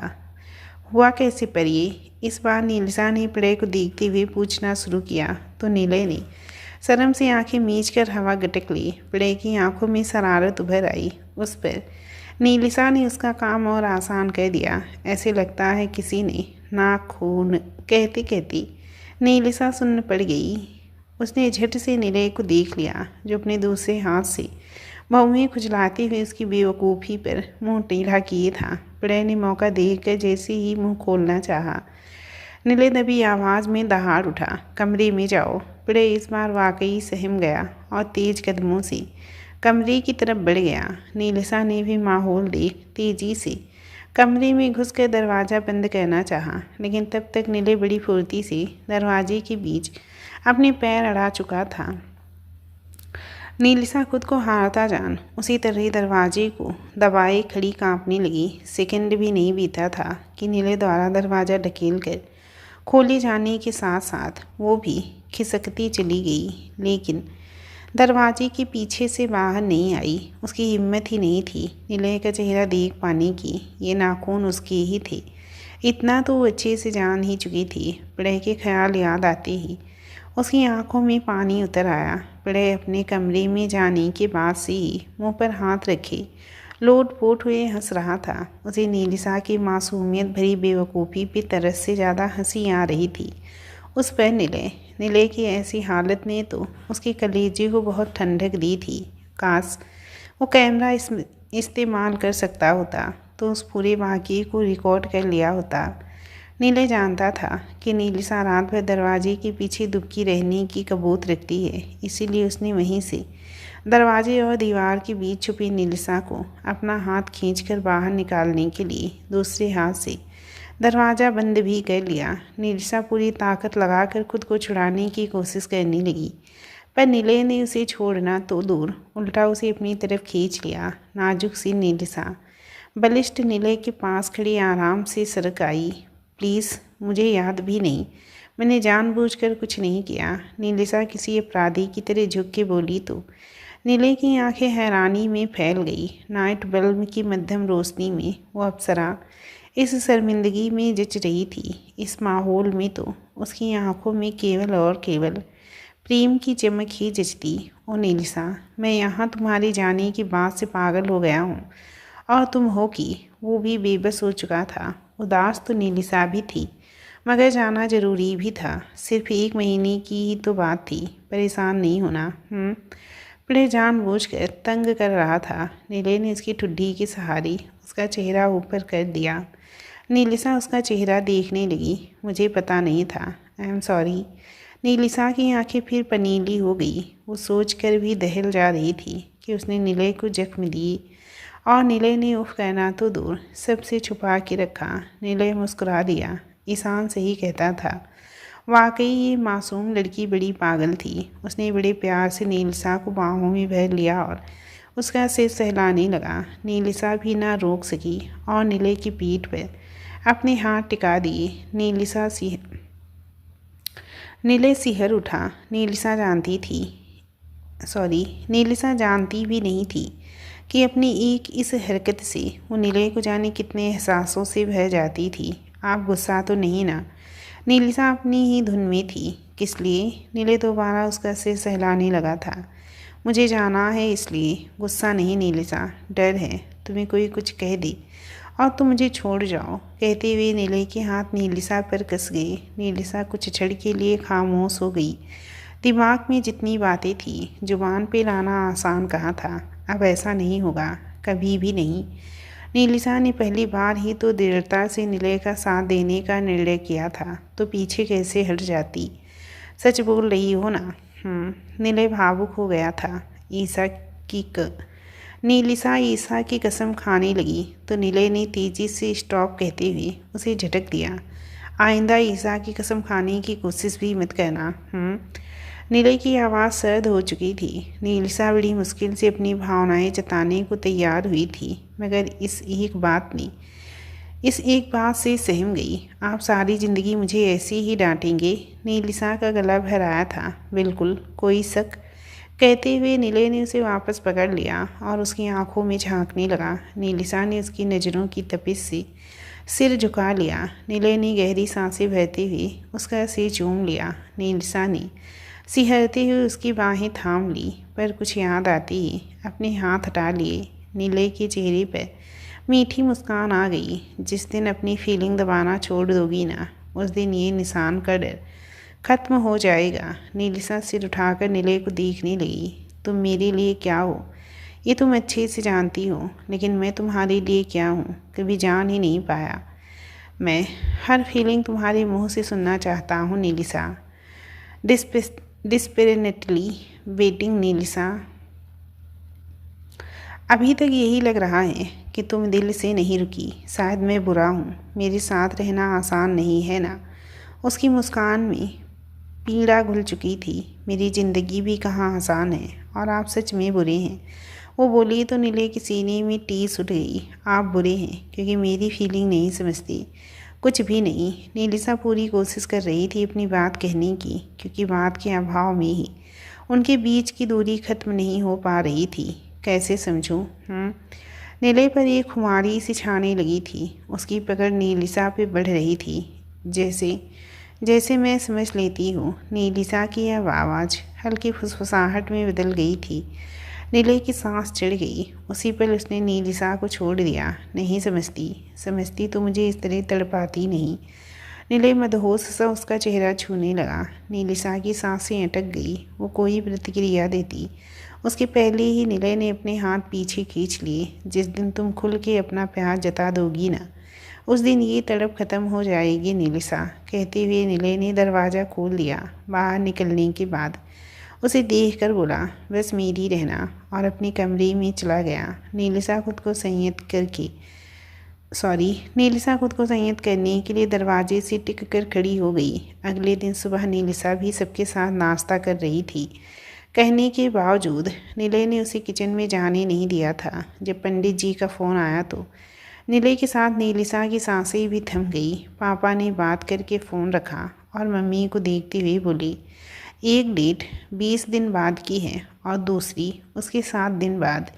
हुआ कैसे परिये? इस बार नीलिसा ने प्ले को देखते हुए पूछना शुरू किया तो नीले ने शर्म से आंखें मीच कर हवा गटक ली। प्ले की आंखों में शरारत उभर आई। उस पर नीलिसा ने उसका काम और आसान कर दिया। ऐसे लगता है किसी ने नाक खून कहती कहती नीलिसा सुन्न पड़ गई। उसने झट से नीले को देख लिया जो अपने दूसरे हाथ से बहुएं खुजलाते हुए उसकी बेवकूफ़ी पर मुंह टेढ़ा किए था। प्ले ने मौका देखकर जैसे ही मुंह खोलना चाहा, नीले दबी आवाज़ में दहाड़ उठा, कमरे में जाओ। प्ले इस बार वाकई सहम गया और तेज कदमों से कमरे की तरफ बढ़ गया। नीलिसा ने भी माहौल देख तेजी से कमरे में घुसकर दरवाज़ा बंद करना चाहा, लेकिन तब तक नीले बड़ी फुर्ती से दरवाजे के बीच अपने पैर अड़ा चुका था। नीलिसा खुद को हारता जान उसी तरह दरवाजे को दबाए खड़ी कांपने लगी। सेकंड भी नहीं बीता था कि नीले द्वारा दरवाज़ा ढकेल कर खोले जाने के साथ साथ वो भी खिसकती चली गई, लेकिन दरवाजे के पीछे से बाहर नहीं आई। उसकी हिम्मत ही नहीं थी नीले का चेहरा देख पाने की। ये नाखून उसके ही थे, इतना तो वो अच्छे से जान ही चुकी थी। प्ले के ख्याल याद आते ही उसकी आंखों में पानी उतर आया। प्ले अपने कमरे में जाने के बाद से ही मुंह पर हाथ रखे लोट-पोट हुए हंस रहा था। उसे नीलिसा की मासूमियत भरी बेवकूफ़ी पे तरस से ज़्यादा हंसी आ रही थी। उस पर नीले की ऐसी हालत ने तो उसके कलेजे को बहुत ठंडक दी थी। काश वो कैमरा इस्तेमाल कर सकता होता तो उस पूरे वाक़ये को रिकॉर्ड कर लिया होता। नीले जानता था कि नीलिसा रात भर दरवाजे के पीछे दुबकी रहने की कबूत रखती है, इसीलिए उसने वहीं से दरवाजे और दीवार के बीच छुपी नीलिसा को अपना हाथ खींचकर बाहर निकालने के लिए दूसरे हाथ से दरवाज़ा बंद भी कर लिया। नीलिसा पूरी ताकत लगाकर खुद को छुड़ाने की कोशिश करने लगी, पर नीले ने उसे छोड़ना तो दूर उल्टा उसे अपनी तरफ खींच लिया। नाजुक सी नीलिसा बलिष्ठ नीले के पास खड़ी आराम से सरक आई। प्लीज़, मुझे याद भी नहीं, मैंने जानबूझकर कुछ नहीं किया। नीलिसा किसी अपराधी की तरह झुक के बोली तो नीले की आंखें हैरानी में फैल गई। नाइट बल्ब की मध्यम रोशनी में वो अप्सरा इस शर्मिंदगी में जच रही थी। इस माहौल में तो उसकी आंखों में केवल और केवल प्रेम की चमक ही जचती। ओ नीलिसा, मैं यहाँ तुम्हारे जाने की बात से पागल हो गया हूँ और तुम हो कि वो भी बेबस हो चुका था। उदास तो नीलिसा भी थी, मगर जाना ज़रूरी भी था। सिर्फ 1 महीने की ही तो बात थी, परेशान नहीं होना। प्ले जानबूझकर तंग कर रहा था। नीले ने उसकी ठुड्डी के सहारे उसका चेहरा ऊपर कर दिया। नीलिसा उसका चेहरा देखने लगी। मुझे पता नहीं था, आई एम सॉरी। नीलिसा की आंखें फिर पनीली हो गई। वो सोच कर भी दहल जा रही थी कि उसने नीले को जख्म दिए और नीले ने उफ कहना तो दूर सबसे छुपा के रखा। नीले मुस्कुरा दिया। ईशान सही कहता था, वाकई ये मासूम लड़की बड़ी पागल थी। उसने बड़े प्यार से नीलिसा को बाहों में भर लिया और उसका सिर सहलाने लगा। नीलिसा भी ना रोक सकी और नीले की पीठ पर अपने हाथ टिका दिए। नीले सिहर उठा। नीलिसा जानती भी नहीं थी कि अपनी एक इस हरकत से वो नीले को जाने कितने एहसासों से भर जाती थी। आप गुस्सा तो नहीं ना? नीलिसा अपनी ही धुन में थी। किस लिए? नीले दोबारा उसका सिर सहलाने लगा था। मुझे जाना है इसलिए। गुस्सा नहीं नीलिसा, डर है तुम्हें कोई कुछ कह दे और तुम मुझे छोड़ जाओ। कहते हुए नीले के हाथ नीलिसा पर कस गए। नीलिसा कुछ क्षण के लिए खामोश हो गई। दिमाग में जितनी बातें थी जुबान पे लाना आसान कहाँ था। अब ऐसा नहीं होगा, कभी भी नहीं। नीलिसा ने पहली बार ही तो दृढ़ता से नीले का साथ देने का निर्णय किया था, तो पीछे कैसे हट जाती। सच बोल रही हो ना? नीले भावुक हो गया था। नीलिसा ईसा की कसम खाने लगी तो नीले ने तेजी से स्टॉप कहते हुए उसे झटक दिया। आइंदा ईसा की कसम खाने की कोशिश भी मत करना। नीले की आवाज़ सर्द हो चुकी थी। नीलिसा बड़ी मुश्किल से अपनी भावनाएं जताने को तैयार हुई थी, मगर इस एक बात से सहम गई। आप सारी ज़िंदगी मुझे ऐसे ही डांटेंगे? नीलिसा का गला भराया था। बिल्कुल, कोई शक? कहते हुए नीले ने उसे वापस पकड़ लिया और उसकी आंखों में झांकने लगा। नीलिसा ने उसकी नज़रों की तपिश से सिर झुका लिया। नीले ने गहरी सांसें भरते हुए उसका सिर चूम लिया। नीलिसा ने सिहरते हुए उसकी बाहें थाम ली, पर कुछ याद आते ही अपने हाथ हटा लिए। नीले के चेहरे पर मीठी मुस्कान आ गई। जिस दिन अपनी फीलिंग दबाना छोड़ दोगी ना, उस दिन ये निशान का डर खत्म हो जाएगा। नीलिसा सिर उठाकर नीले को देखने लगी। तुम मेरे लिए क्या हो ये तुम अच्छे से जानती हो, लेकिन मैं तुम्हारे लिए क्या हूँ कभी जान ही नहीं पाया। मैं हर फीलिंग तुम्हारे मुंह से सुनना चाहता हूँ नीलिसा। डिस्पेरेटली वेटिंग नीलिसा। अभी तक यही लग रहा है कि तुम दिल से नहीं रुकी। शायद मैं बुरा हूँ, मेरे साथ रहना आसान नहीं है ना। उसकी मुस्कान में पीड़ा घुल चुकी थी। मेरी ज़िंदगी भी कहाँ आसान है और आप सच में बुरे हैं। वो बोली तो नीले के सीने में टीस उठ गई। आप बुरे हैं क्योंकि मेरी फीलिंग नहीं समझती। कुछ भी नहीं। नीलिसा पूरी कोशिश कर रही थी अपनी बात कहने की, क्योंकि बात के अभाव में ही उनके बीच की दूरी खत्म नहीं हो पा रही थी। कैसे समझूं? नीले पर एक खुमारी सी छाने लगी थी। उसकी पकड़ नीलिसा पे बढ़ रही थी। जैसे मैं समझ लेती हूँ। नीलिसा की यह आवाज़ हल्की फुसफुसाहट में बदल गई थी। नीले की सांस चढ़ गई। उसी पल उसने नीलिसा को छोड़ दिया। नहीं समझती तो मुझे इस तरह तड़पाती नहीं। नीले मदहोश सा उसका चेहरा छूने लगा। नीलिसा की सांसें अटक गई। वो कोई प्रतिक्रिया देती उसके पहले ही नीले ने अपने हाथ पीछे खींच लिए। जिस दिन तुम खुल के अपना प्यार जता दोगी ना, उस दिन ये तड़प खत्म हो जाएगी नीलिसा। कहते हुए नीले ने दरवाज़ा खोल दिया। बाहर निकलने के बाद उसे देखकर बोला, बस मेरी रहना, और अपने कमरे में चला गया। नीलिसा खुद को संयत करने के लिए दरवाजे से टिक कर खड़ी हो गई। अगले दिन सुबह नीलिसा भी सबके साथ नाश्ता कर रही थी। कहने के बावजूद नीले ने उसे किचन में जाने नहीं दिया था। जब पंडित जी का फ़ोन आया तो नीले के साथ नीलिसा की सांसें भी थम गई। पापा ने बात करके फ़ोन रखा और मम्मी को देखते हुए बोली, एक डेट 20 दिन बाद की है और दूसरी उसके 7 दिन बाद।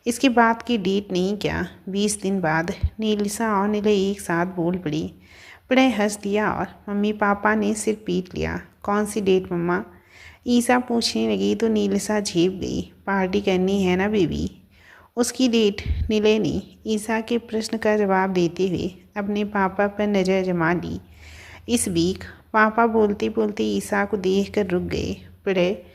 इसके बाद की डेट नहीं क्या, 20 दिन बाद। नीलिसा और नीले एक साथ बोल पड़ी। बड़े हंस दिया और मम्मी पापा ने सिर पीट लिया। कौन सी डेट मम्मा? ईसा पूछने लगी तो नीलिसा झेप गई। पार्टी करनी है ना बेबी? उसकी डेट। नीले ने ईसा के प्रश्न का जवाब देते हुए अपने पापा पर नज़र जमा ली। इस वीक पापा बोलते बोलते ईसा को देख कर रुक गए। पड़े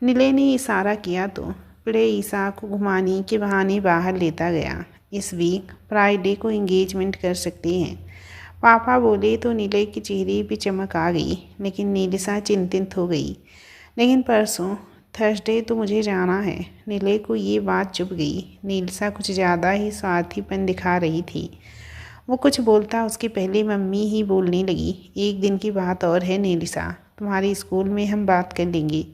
नीले ने इशारा किया तो पड़े ईसा को घुमाने के बहाने बाहर लेता गया। इस वीक फ्राइडे को एंगेजमेंट कर सकते हैं, पापा बोले तो नीले के चेहरे पे चमक आ गई। लेकिन नीलिसा चिंतित हो गई। लेकिन परसों थर्सडे तो मुझे जाना है। नीले को ये बात चुभ गई। नीलिसा कुछ ज़्यादा ही स्वार्थीपन दिखा रही थी। वो कुछ बोलता उसके पहले मम्मी ही बोलने लगी, एक दिन की बात और है नीलिसा, तुम्हारे स्कूल में हम बात कर लेंगे,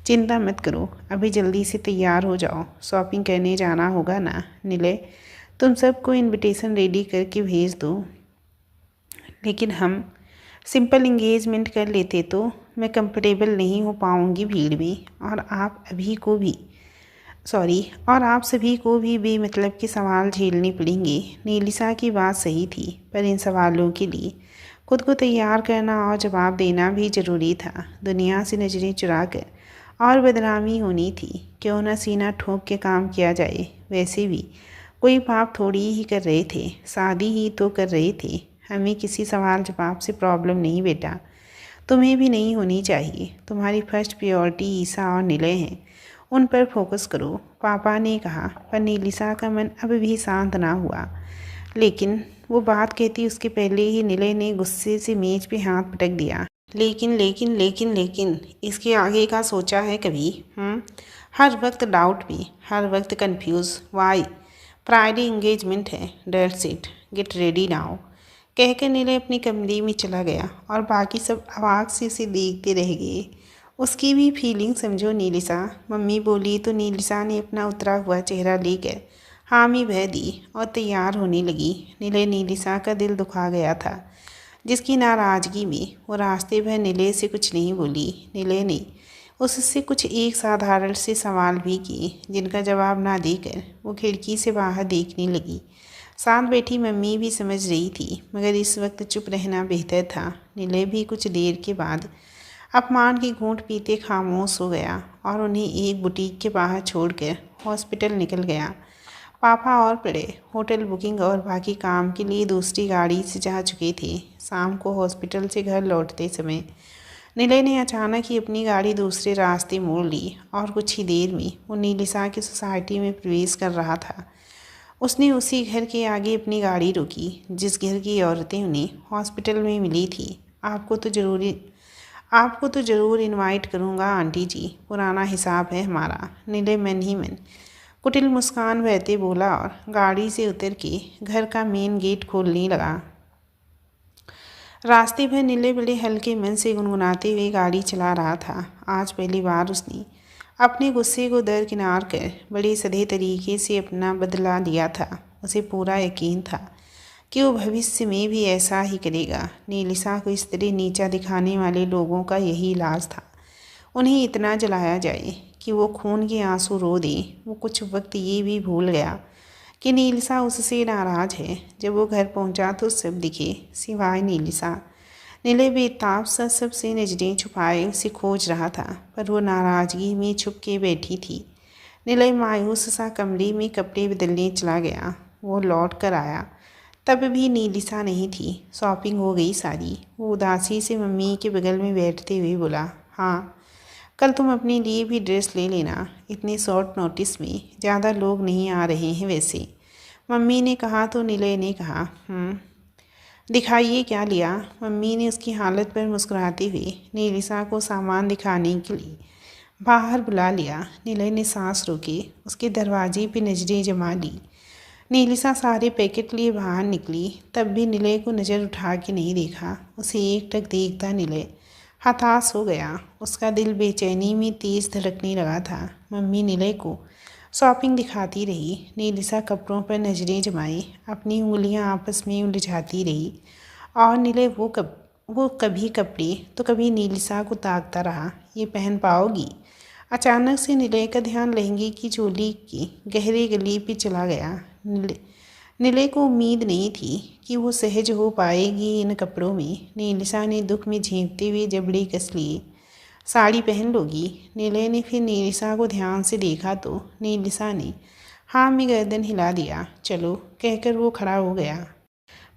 चिंता मत करो, अभी जल्दी से तैयार हो जाओ, शॉपिंग करने जाना होगा ना। निलय, तुम सबको इनविटेशन रेडी करके भेज दो, लेकिन हम सिंपल इंगेजमेंट कर लेते तो मैं कंफर्टेबल नहीं हो पाऊँगी भीड़ में, और आप सभी को भी बेमतलब के सवाल झेलने पड़ेंगे। नीलिसा की बात सही थी, पर इन सवालों के लिए खुद को तैयार करना और जवाब देना भी ज़रूरी था। दुनिया से नज़रें चुरा कर और बदनामी होनी थी, क्यों न सीना ठोक के काम किया जाए। वैसे भी कोई पाप थोड़ी ही कर रहे थे, शादी ही तो कर रहे थे। हमें किसी सवाल जवाब से प्रॉब्लम नहीं बेटा, तुम्हें भी नहीं होनी चाहिए। तुम्हारी फर्स्ट प्रायोरिटी ईसा और निलय हैं, उन पर फोकस करो, पापा ने कहा। पर नीलिसा का मन अब भी शांत ना हुआ। लेकिन वो बात कहती उसके पहले ही निलय ने गुस्से से मेज पे हाथ पटक दिया। लेकिन इसके आगे का सोचा है कभी? हर वक्त डाउट में, हर वक्त कंफ्यूज। वाई? फ्राइडे इंगेजमेंट है, that's it, get ready now, कहकर निलय अपनी कमरे में चला गया और बाकी सब अवाक से उसे देखते रह गए। उसकी भी फीलिंग समझो नीलिसा, मम्मी बोली तो नीलिसा ने अपना उतरा हुआ चेहरा लेकर हामी भर दी और तैयार होने लगी। निलय नीलिसा का दिल दुखा गया था, जिसकी नाराज़गी में वो रास्ते भर निलय से कुछ नहीं बोली। निलय ने उससे कुछ एक साधारण से सवाल भी किए, जिनका जवाब ना देकर वो खिड़की से बाहर देखने लगी। साथ बैठी मम्मी भी समझ रही थी, मगर इस वक्त चुप रहना बेहतर था। निलय भी कुछ देर के बाद अपमान की घूंट पीते खामोश हो गया और उन्हें एक बुटीक के बाहर छोड़कर हॉस्पिटल निकल गया। पापा और बड़े होटल बुकिंग और बाकी काम के लिए दूसरी गाड़ी से जा चुके थे। शाम को हॉस्पिटल से घर लौटते समय निलय ने अचानक ही अपनी गाड़ी दूसरे रास्ते मोड़ ली और कुछ ही देर में वो नीलिसा की सोसाइटी में प्रवेश कर रहा था। उसने उसी घर के आगे अपनी गाड़ी रोकी जिस घर की औरतें उन्हें हॉस्पिटल में मिली थी। आपको तो ज़रूर इनवाइट करूँगा आंटी जी, पुराना हिसाब है हमारा, निलय मन ही मन कुटिल मुस्कान बहते बोला और गाड़ी से उतर के घर का मेन गेट खोलने लगा। रास्ते भर निलय बड़े हल्के मन से गुनगुनाते हुए गाड़ी चला रहा था। आज पहली बार उसने अपने गुस्से को दरकिनार कर बड़े सधे तरीके से अपना बदला लिया था। उसे पूरा यकीन था कि वो भविष्य में भी ऐसा ही करेगा। नीलिसा को इस तरह नीचा दिखाने वाले लोगों का यही इलाज था, उन्हें इतना जलाया जाए कि वो खून के आंसू रो दें। वो कुछ वक्त ये भी भूल गया कि नीलिसा उससे नाराज़ है। जब वो घर पहुंचा तो सब दिखे सिवाय नीलिसा। निलय बेताब सा सबसे नजरें छुपाए उसे खोज रहा था, पर वो नाराज़गी में छुप के बैठी थी। निलय मायूस सा कमरे में कपड़े बदलने चला गया। वो लौट कर आया, तब भी नीलिसा नहीं थी। शॉपिंग हो गई सारी। वो उदासी से मम्मी के बगल में बैठते हुए बोला, हाँ कल तुम अपने लिए भी ड्रेस ले लेना, इतने शॉर्ट नोटिस में ज़्यादा लोग नहीं आ रहे हैं वैसे, मम्मी ने कहा। तो निलय ने कहा, दिखाइए क्या लिया। मम्मी ने उसकी हालत पर मुस्कुराते हुए नीलिसा को सामान दिखाने के लिए बाहर बुला लिया। निलय ने सांस रोके उसके दरवाजे पे नजरें जमा ली। नीलिसा सारे पैकेट लिए बाहर निकली, तब भी निलय को नज़र उठा के नहीं देखा। उसे एकटक देखता निलय हताश हो गया। उसका दिल बेचैनी में तेज़ धड़कने लगा था। मम्मी निलय को शॉपिंग दिखाती रही। नीलिसा कपड़ों पर नज़रें जमाई अपनी उंगलियां आपस में उलझाती रही और निलय वो कभी कपड़े तो कभी नीलिसा को ताकता रहा। ये पहन पाओगी? अचानक से निलय का ध्यान लहंगे की चोली की गहरे गली पे चला गया। निलय को उम्मीद नहीं थी कि वो सहज हो पाएगी इन कपड़ों में। नीलिसा ने दुख में झेंपते हुए जबड़े कस लिए। साड़ी पहन लोगी? निलय ने फिर नीलिसा को ध्यान से देखा तो नीलिसा ने हाँ में गर्दन हिला दिया। चलो कहकर वो खड़ा हो गया।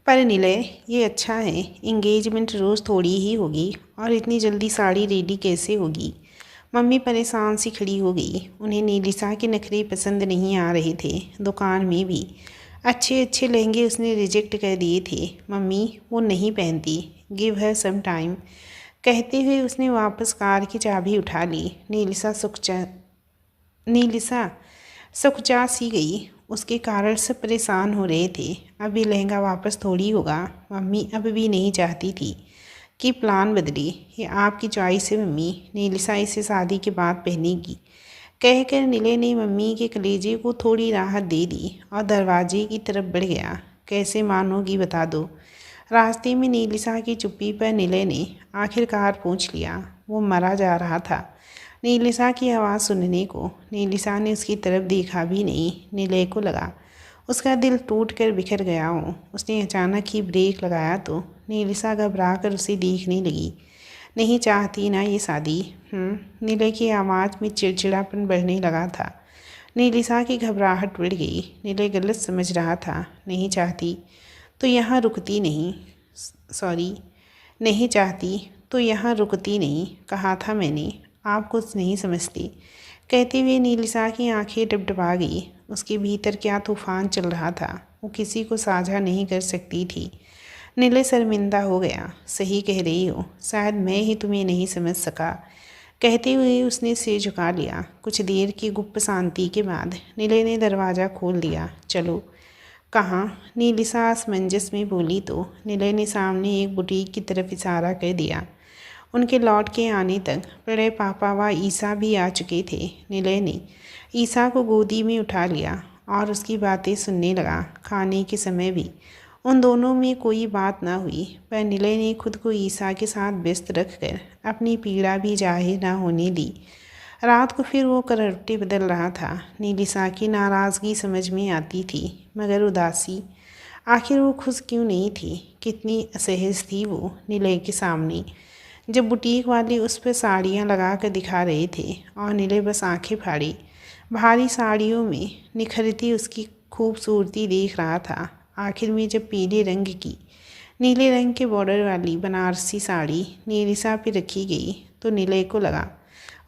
पर निलय, ये अच्छा है, इंगेजमेंट रोज़ थोड़ी ही होगी और इतनी जल्दी साड़ी रेडी कैसे होगी? मम्मी परेशान सी खड़ी हो गई। उन्हें नीलिसा के नखरे पसंद नहीं आ रहे थे। दुकान में भी अच्छे अच्छे लहंगे उसने रिजेक्ट कर दिए थे। मम्मी वो नहीं पहनती, गिव हर सम टाइम, कहते हुए उसने वापस कार की चाबी उठा ली। नीलिसा सुखचा सी गई। उसके कारण सब परेशान हो रहे थे। अभी लहंगा वापस थोड़ी होगा। मम्मी अब भी नहीं चाहती थी कि प्लान बदले। ये आपकी चॉइस है मम्मी, नीलिसा इसे शादी के बाद पहनेगी, कहकर नीले ने मम्मी के कलेजे को थोड़ी राहत दे दी और दरवाजे की तरफ बढ़ गया। कैसे मानोगी बता दो। रास्ते में नीलिसा की चुप्पी पर नीले ने आखिरकार पूछ लिया। वो मरा जा रहा था नीलिसा की आवाज़ सुनने को। नीलिसा ने उसकी तरफ देखा भी नहीं। नीले को लगा उसका दिल टूट कर बिखर गया हो। उसने अचानक ही ब्रेक लगाया तो नीलिसा घबरा कर उसे देखने लगी। नहीं चाहती ना ये शादी? नीले की आवाज़ में चिड़चिड़ापन बढ़ने लगा था। नीलिसा की घबराहट बढ़ गई। नीले गलत समझ रहा था। नहीं चाहती तो यहाँ रुकती नहीं। सॉरी, नहीं चाहती तो यहाँ रुकती नहीं, कहा था मैंने। आप कुछ नहीं समझती, कहते हुए नीलिसा की आंखें डबडबा गई। उसके भीतर क्या तूफान चल रहा था वो किसी को साझा नहीं कर सकती थी। नीले शर्मिंदा हो गया। सही कह रही हो, शायद मैं ही तुम्हें नहीं समझ सका, कहते हुए उसने सिर झुका लिया। कुछ देर की गुप्त शांति के बाद नीले ने दरवाज़ा खोल दिया। चलो। कहाँ? नीलिसा असमंजस में बोली तो नीले ने सामने एक बुटीक की तरफ इशारा कर दिया। उनके लौट के आने तक बड़े पापा व ईसा भी आ चुके थे। नीले ने ईसा को गोदी में उठा लिया और उसकी बातें सुनने लगा। खाने के समय भी उन दोनों में कोई बात ना हुई, पर नीले ने खुद को ईसा के साथ व्यस्त रखकर अपनी पीड़ा भी जाहिर ना होने दी। रात को फिर वो करवटें बदल रहा था। नीलिसा की नाराज़गी समझ में आती थी, मगर उदासी। आखिर वो खुश क्यों नहीं थी? कितनी असहज थी वो नीले के सामने। जब बुटीक वाले उस पर साड़ियाँ लगा कर दिखा रहे थे और नीले बस आंखें फाड़ी भारी साड़ियों में निखरती उसकी खूबसूरती देख रहा था। आखिर में जब पीले रंग की नीले रंग के बॉर्डर वाली बनारसी साड़ी नीलिसा पे रखी गई तो नीले को लगा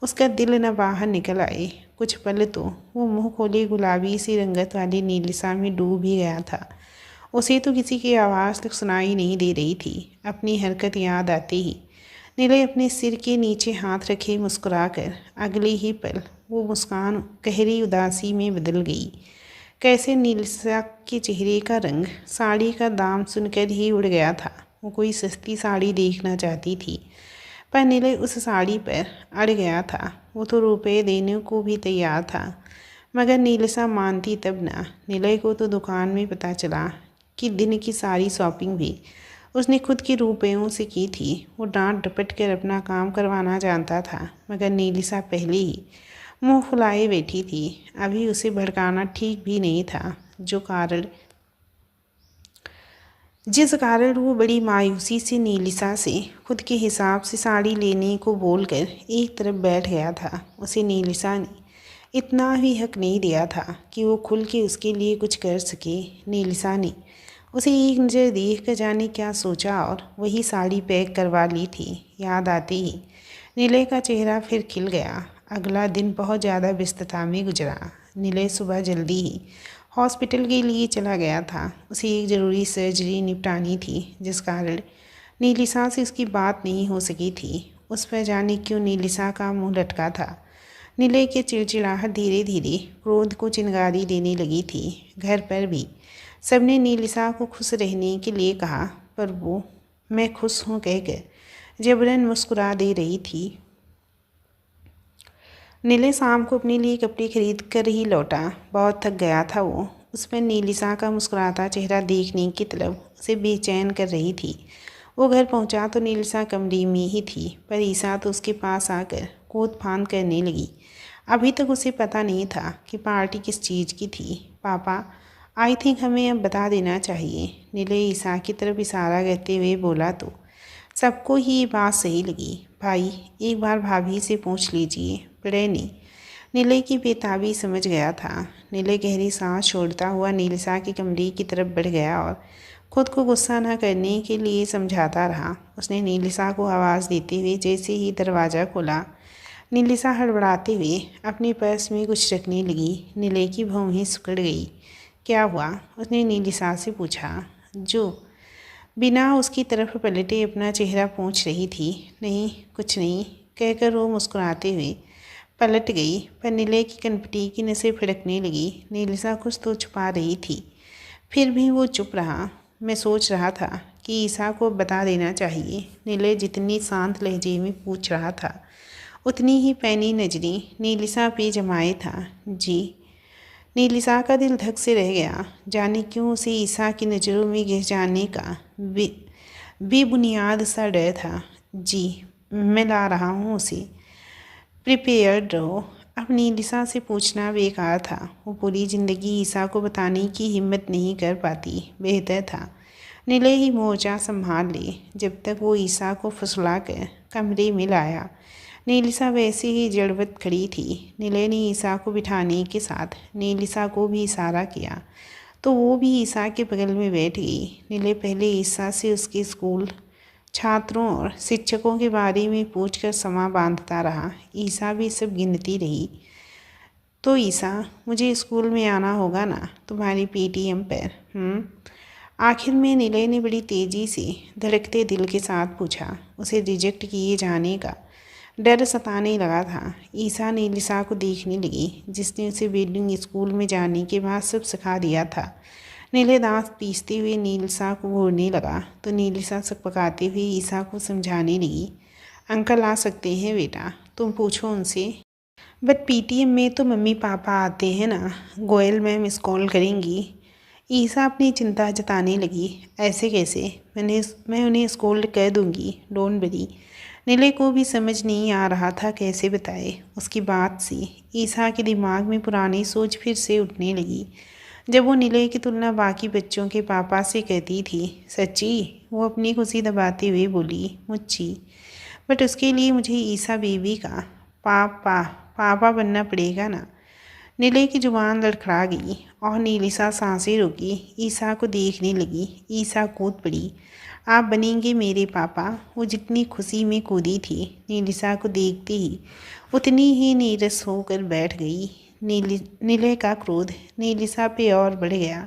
उसका दिल न बाहर निकल आए। कुछ पल तो वो मुँह खोले गुलाबी सी रंगत वाली नीलिसा में डूब ही गया था। उसे तो किसी की आवाज़ तक सुनाई नहीं दे रही थी। अपनी हरकत याद आते ही नीले अपने सिर के नीचे हाथ रखे मुस्कुराकर अगले ही पल वो मुस्कान गहरी उदासी में बदल गई। कैसे नीलिसा के चेहरे का रंग साड़ी का दाम सुनकर ही उड़ गया था। वो कोई सस्ती साड़ी देखना चाहती थी, पर नीले उस साड़ी पर अड़ गया था। वो तो रुपए देने को भी तैयार था, मगर नीलिसा मानती तब ना। नीले को तो दुकान में पता चला कि दिन की सारी शॉपिंग भी उसने खुद के रुपयों से की थी। वो डांट डपट कर अपना काम करवाना जानता था, मगर नीलिसा पहले ही मुंह फुलाए बैठी थी। अभी उसे भड़काना ठीक भी नहीं था। जिस कारण वो बड़ी मायूसी से नीलिसा से खुद के हिसाब से साड़ी लेने को बोलकर एक तरफ बैठ गया था। उसे नीलिसा ने इतना भी हक नहीं दिया था कि वो खुल के उसके लिए कुछ कर सके। नीलिसा ने उसे एक नज़र देख कर जाने क्या सोचा और वही साड़ी पैक करवा ली थी। याद आते ही नीले का चेहरा फिर खिल गया। अगला दिन बहुत ज़्यादा व्यस्तता में गुजरा। नीले सुबह जल्दी ही हॉस्पिटल के लिए चला गया था। उसे एक ज़रूरी सर्जरी निपटानी थी, जिस कारण नीलिसा से उसकी बात नहीं हो सकी थी। उस पर जाने क्यों नीलिसा का मुंह लटका था। नीले की चिड़चिड़ाहट धीरे धीरे क्रोध को चिंगारी देने लगी थी। घर पर भी सबने नीलिसा को खुश रहने के लिए कहा, पर वो मैं खुश हूँ कहकर जबरन मुस्कुरा दे रही थी। नीले शाम को अपने लिए कपड़े खरीद कर ही लौटा। बहुत थक गया था वो। उस पर नीलिसा का मुस्कुराता चेहरा देखने की तलब उसे बेचैन कर रही थी। वो घर पहुंचा तो नीलिसा कमरे में ही थी, पर ईसा तो उसके पास आकर कूद फांद करने लगी। अभी तक उसे पता नहीं था कि पार्टी किस चीज़ की थी। पापा, आई थिंक हमें अब बता देना चाहिए, नीले ईसा की तरफ इशारा करते हुए बोला तो सबको ही ये बात सही लगी। भाई, एक बार भाभी से पूछ लीजिए। प्रणय ने नीले की बेताबी समझ गया था। नीले गहरी सांस छोड़ता हुआ नीलिसा के कमरे की तरफ बढ़ गया और खुद को गुस्सा न करने के लिए समझाता रहा। उसने नीलिसा को आवाज़ देते हुए जैसे ही दरवाज़ा खोला, नीलिसा हड़बड़ाते हुए अपने पर्स में कुछ रखने लगी। नीले की भौहें सिकुड़ गई। क्या हुआ? उसने नीलिसा से पूछा, जो बिना उसकी तरफ पलटे अपना चेहरा पोंछ रही थी। नहीं, कुछ नहीं, कहकर वो मुस्कुराते हुए पलट गई, पर नीले की कनपटी की नसें फड़कने लगी। नीलिसा कुछ तो छुपा रही थी, फिर भी वो चुप रहा। मैं सोच रहा था कि ईसा को बता देना चाहिए। नीले जितनी शांत लहजे में पूछ रहा था, उतनी ही पैनी नजरें नीलिसा पे जमाए था। जी। नीलिसा का दिल धक से रह गया। जाने क्यों उसे ईसा की नज़रों में गिर जाने का बेबुनियाद सा डर था। जी, मैं ला रहा हूँ उसे, प्रिपेयर्ड रहो। अब नीलिसा से पूछना बेकार था। वो पूरी ज़िंदगी ईसा को बताने की हिम्मत नहीं कर पाती। बेहतर था नीले ही मोर्चा संभाल ले, जब तक वो ईसा को फुसला कर कमरे में लाया। नीलिसा वैसे ही जड़वत खड़ी थी। नीले ने ईसा को बिठाने के साथ नीलिसा को भी इशारा किया, तो वो भी ईसा के बगल में बैठ गई। नीले पहले ईसा से उसके स्कूल, छात्रों और शिक्षकों के बारे में पूछकर समा बांधता रहा। ईसा भी सब गिनती रही। तो ईसा, मुझे स्कूल में आना होगा ना तुम्हारी पेटीएम पर? आखिर में नीले ने बड़ी तेज़ी से धड़कते दिल के साथ पूछा। उसे रिजेक्ट किए जाने का डर सताने लगा था। ईसा नीलिसा को देखने लगी, जिसने उसे बोर्डिंग स्कूल में जाने के बाद सब सिखा दिया था। नीले दांत पीसते हुए नीलिसा को घूरने लगा, तो नीलिसा सकपकाते हुए ईसा को समझाने लगी। अंकल आ सकते हैं बेटा, तुम पूछो उनसे। बट पीटीएम में तो मम्मी पापा आते हैं ना, गोयल मैम मिस कॉल करेंगी। ईसा अपनी चिंता जताने लगी। ऐसे कैसे? मैं उन्हें स्कॉल कर दूंगी, डोंट वरी। नीले को भी समझ नहीं आ रहा था कैसे बताए। उसकी बात से ईसा के दिमाग में पुरानी सोच फिर से उठने लगी। जब वो नीले की तुलना बाकी बच्चों के पापा से कहती थी। सच्ची? वो अपनी खुशी दबाते हुए बोली। मुच्ची। बट उसके लिए मुझे ईसा बेबी का पापा बनना पड़ेगा ना। नीले की जुबान लड़खड़ा गई और नीलिसा सांसें रोकी ईसा को देखने लगी। ईसा कूद पड़ी। आप बनेंगे मेरे पापा। वो जितनी खुशी में कूदी थी, नीलिसा को देखते ही उतनी ही नीरस होकर बैठ गई। नीले का क्रोध नीलिसा पे और बढ़ गया,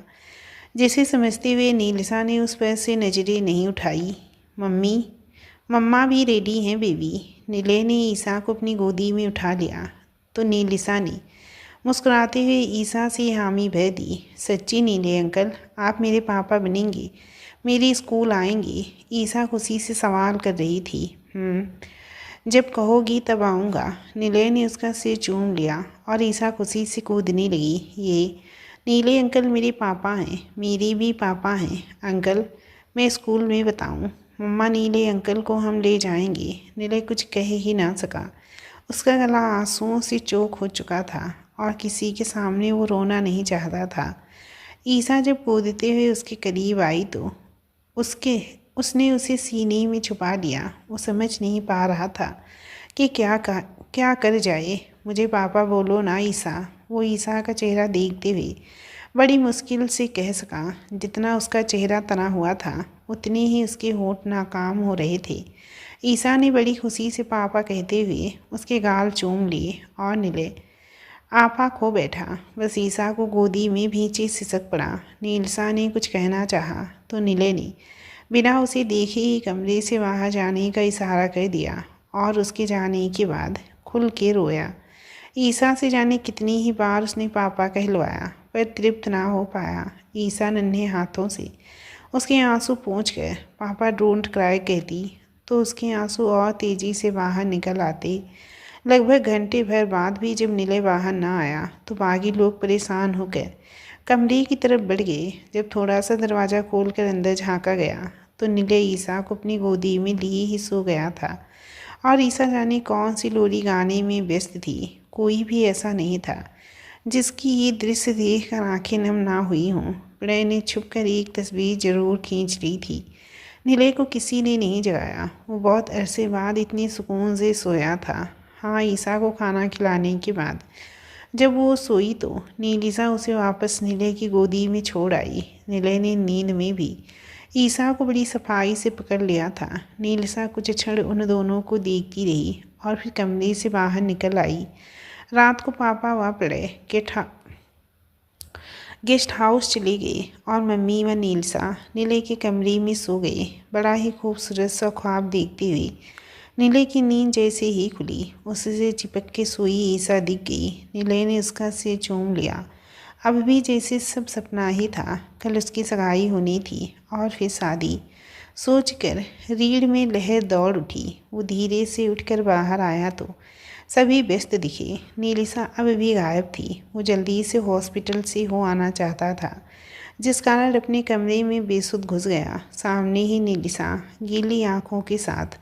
जिसे समझते हुए नीलिसा ने उस पर से नजरें नहीं उठाई। मम्मा भी रेडी हैं बेबी। नीले ने ईसा को अपनी गोदी में उठा लिया, तो नीलिसा ने मुस्कुराते हुए ईसा से हामी भर दी। सच्ची नीले अंकल, आप मेरे पापा बनेंगे, मेरी स्कूल आएंगे? ईसा खुशी से सवाल कर रही थी। जब कहोगी तब आऊँगा। नीले ने उसका सिर चूम लिया और ईसा खुशी से कूदने लगी। ये नीले अंकल मेरे पापा हैं, मेरे भी पापा हैं अंकल। मैं स्कूल में बताऊँ? मम्मा, नीले अंकल को हम ले जाएंगे। नीले कुछ कह ही ना सका। उसका गला आंसुओं से चोक हो चुका था और किसी के सामने वो रोना नहीं चाहता था। ईसा जब कूदते हुए उसके करीब आई तो उसने उसे सीने में छुपा लिया। वो समझ नहीं पा रहा था कि क्या कर जाए। मुझे पापा बोलो ना ईसा। वो ईसा का चेहरा देखते हुए बड़ी मुश्किल से कह सका। जितना उसका चेहरा तना हुआ था, उतने ही उसके होंठ नाकाम हो रहे थे। ईसा ने बड़ी खुशी से पापा कहते हुए उसके गाल चूम लिए और नीले आपा खो बैठा। बस ईसा को गोदी में भींचे सिसक पड़ा। नीलिसा ने कुछ कहना चाहा, तो नीले ने बिना उसे देखे ही कमरे से बाहर जाने का इशारा कर दिया और उसके जाने के बाद खुल के रोया। ईसा से जाने कितनी ही बार उसने पापा कहलवाया, पर तृप्त ना हो पाया। ईसा नन्हे हाथों से उसके आंसू पोंछकर पापा डोंट क्राई कहती, तो उसके आंसू और तेज़ी से बाहर निकल आते। लगभग घंटे भर बाद भी जब नीले बाहर ना आया, तो बाकी लोग परेशान होकर कमरे की तरफ बढ़ गए। जब थोड़ा सा दरवाज़ा खोलकर अंदर झांका गया, तो नीले ईसा को अपनी गोदी में लिए ही सो गया था और ईसा जाने कौन सी लोरी गाने में व्यस्त थी। कोई भी ऐसा नहीं था जिसकी ये दृश्य देखकर आंखें नम ना हुई हों। प्रणय ने छुपकर एक तस्वीर जरूर खींच ली थी। नीले को किसी ने नहीं जगाया। वो बहुत अरसे बाद इतनी सुकून से सोया था। हाँ, ईसा को खाना खिलाने के बाद जब वो सोई तो नीलिसा उसे वापस नीले की गोदी में छोड़ आई। नीले ने नींद में भी ईसा को बड़ी सफाई से पकड़ लिया था। नीलिसा कुछ क्षण उन दोनों को देखती रही और फिर कमरे से बाहर निकल आई। रात को पापा वहाँ पड़े गेस्ट हाउस चले गए और मम्मी व नीलिसा नीले के कमरे में सो गए। बड़ा ही खूबसूरत सा ख्वाब देखते हुए नीले की नींद जैसे ही खुली उससे चिपक के सोई ईसा दिख गई। नीले ने उसका सिर चूम लिया। अब भी जैसे सब सपना ही था। कल उसकी सगाई होनी थी और फिर शादी। सोचकर रीढ़ में लहर दौड़ उठी। वो धीरे से उठकर बाहर आया तो सभी व्यस्त दिखे। नीलिसा अब भी गायब थी। वो जल्दी से हॉस्पिटल से हो आना चाहता था, जिस कारण अपने कमरे में बेसुध घुस गया। सामने ही नीलिसा गीली आंखों के साथ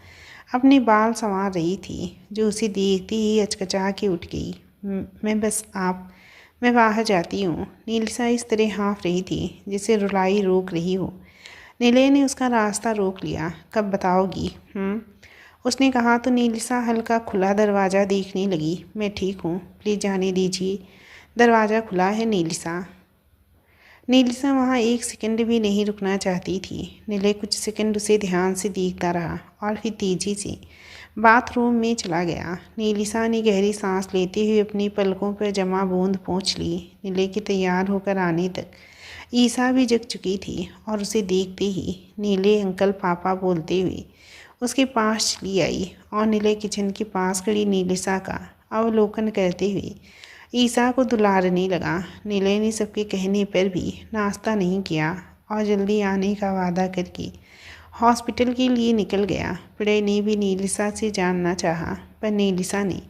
अपने बाल संवार रही थी, जो उसे देखती ही अचकचा के उठ गई। मैं बाहर जाती हूँ। नीलिसा इस तरह हाँफ रही थी जिसे रुलाई रोक रही हो। नीले ने उसका रास्ता रोक लिया। कब बताओगी? उसने कहा तो नीलिसा हल्का खुला दरवाज़ा देखने लगी। मैं ठीक हूँ, प्लीज़ जाने दीजिए। दरवाज़ा खुला है नीलिसा। नीलिसा वहाँ एक सेकंड भी नहीं रुकना चाहती थी। नीले कुछ सेकंड उसे ध्यान से देखता रहा और फिर तेजी से बाथरूम में चला गया। नीलिसा ने गहरी सांस लेते हुए अपनी पलकों पर जमा बूंद पोंछ ली। नीले के तैयार होकर आने तक ईसा भी जग चुकी थी और उसे देखते ही नीले अंकल पापा बोलते हुए उसके पास चली आई और नीले किचन के पास खड़ी नीलिसा का अवलोकन करते हुए ईसा को दुलारने लगा। नीले ने सबके कहने पर भी नाश्ता नहीं किया और जल्दी आने का वादा करके हॉस्पिटल के लिए निकल गया। प्रणय ने भी नीलिसा से जानना चाहा, पर नीलिसा ने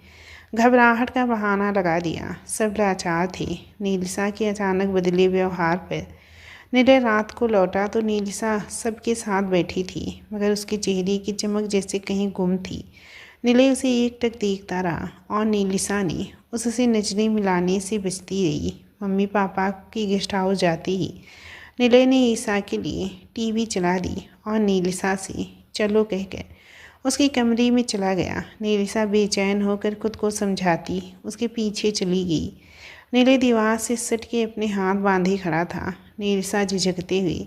घबराहट का बहाना लगा दिया। सब लाचार थे नीलिसा के अचानक बदले व्यवहार पर। नीले रात को लौटा तो नीलिसा सबके साथ बैठी थी, मगर उसके चेहरे की चमक जैसे कहीं गुम थी। नीले उसे एकटक देखता रहा और नीलिसा ने उससे नजरें मिलाने से बचती रही। मम्मी पापा की गेस्ट हाउस जाते ही नीले ने ईसा के लिए टीवी चला दी और नीलिसा से चलो कहकर उसके कमरे में चला गया। नीलिसा बेचैन होकर खुद को समझाती उसके पीछे चली गई। नीले दीवार से सट के अपने हाथ बांधे खड़ा था। नीलिसा झिझकते हुए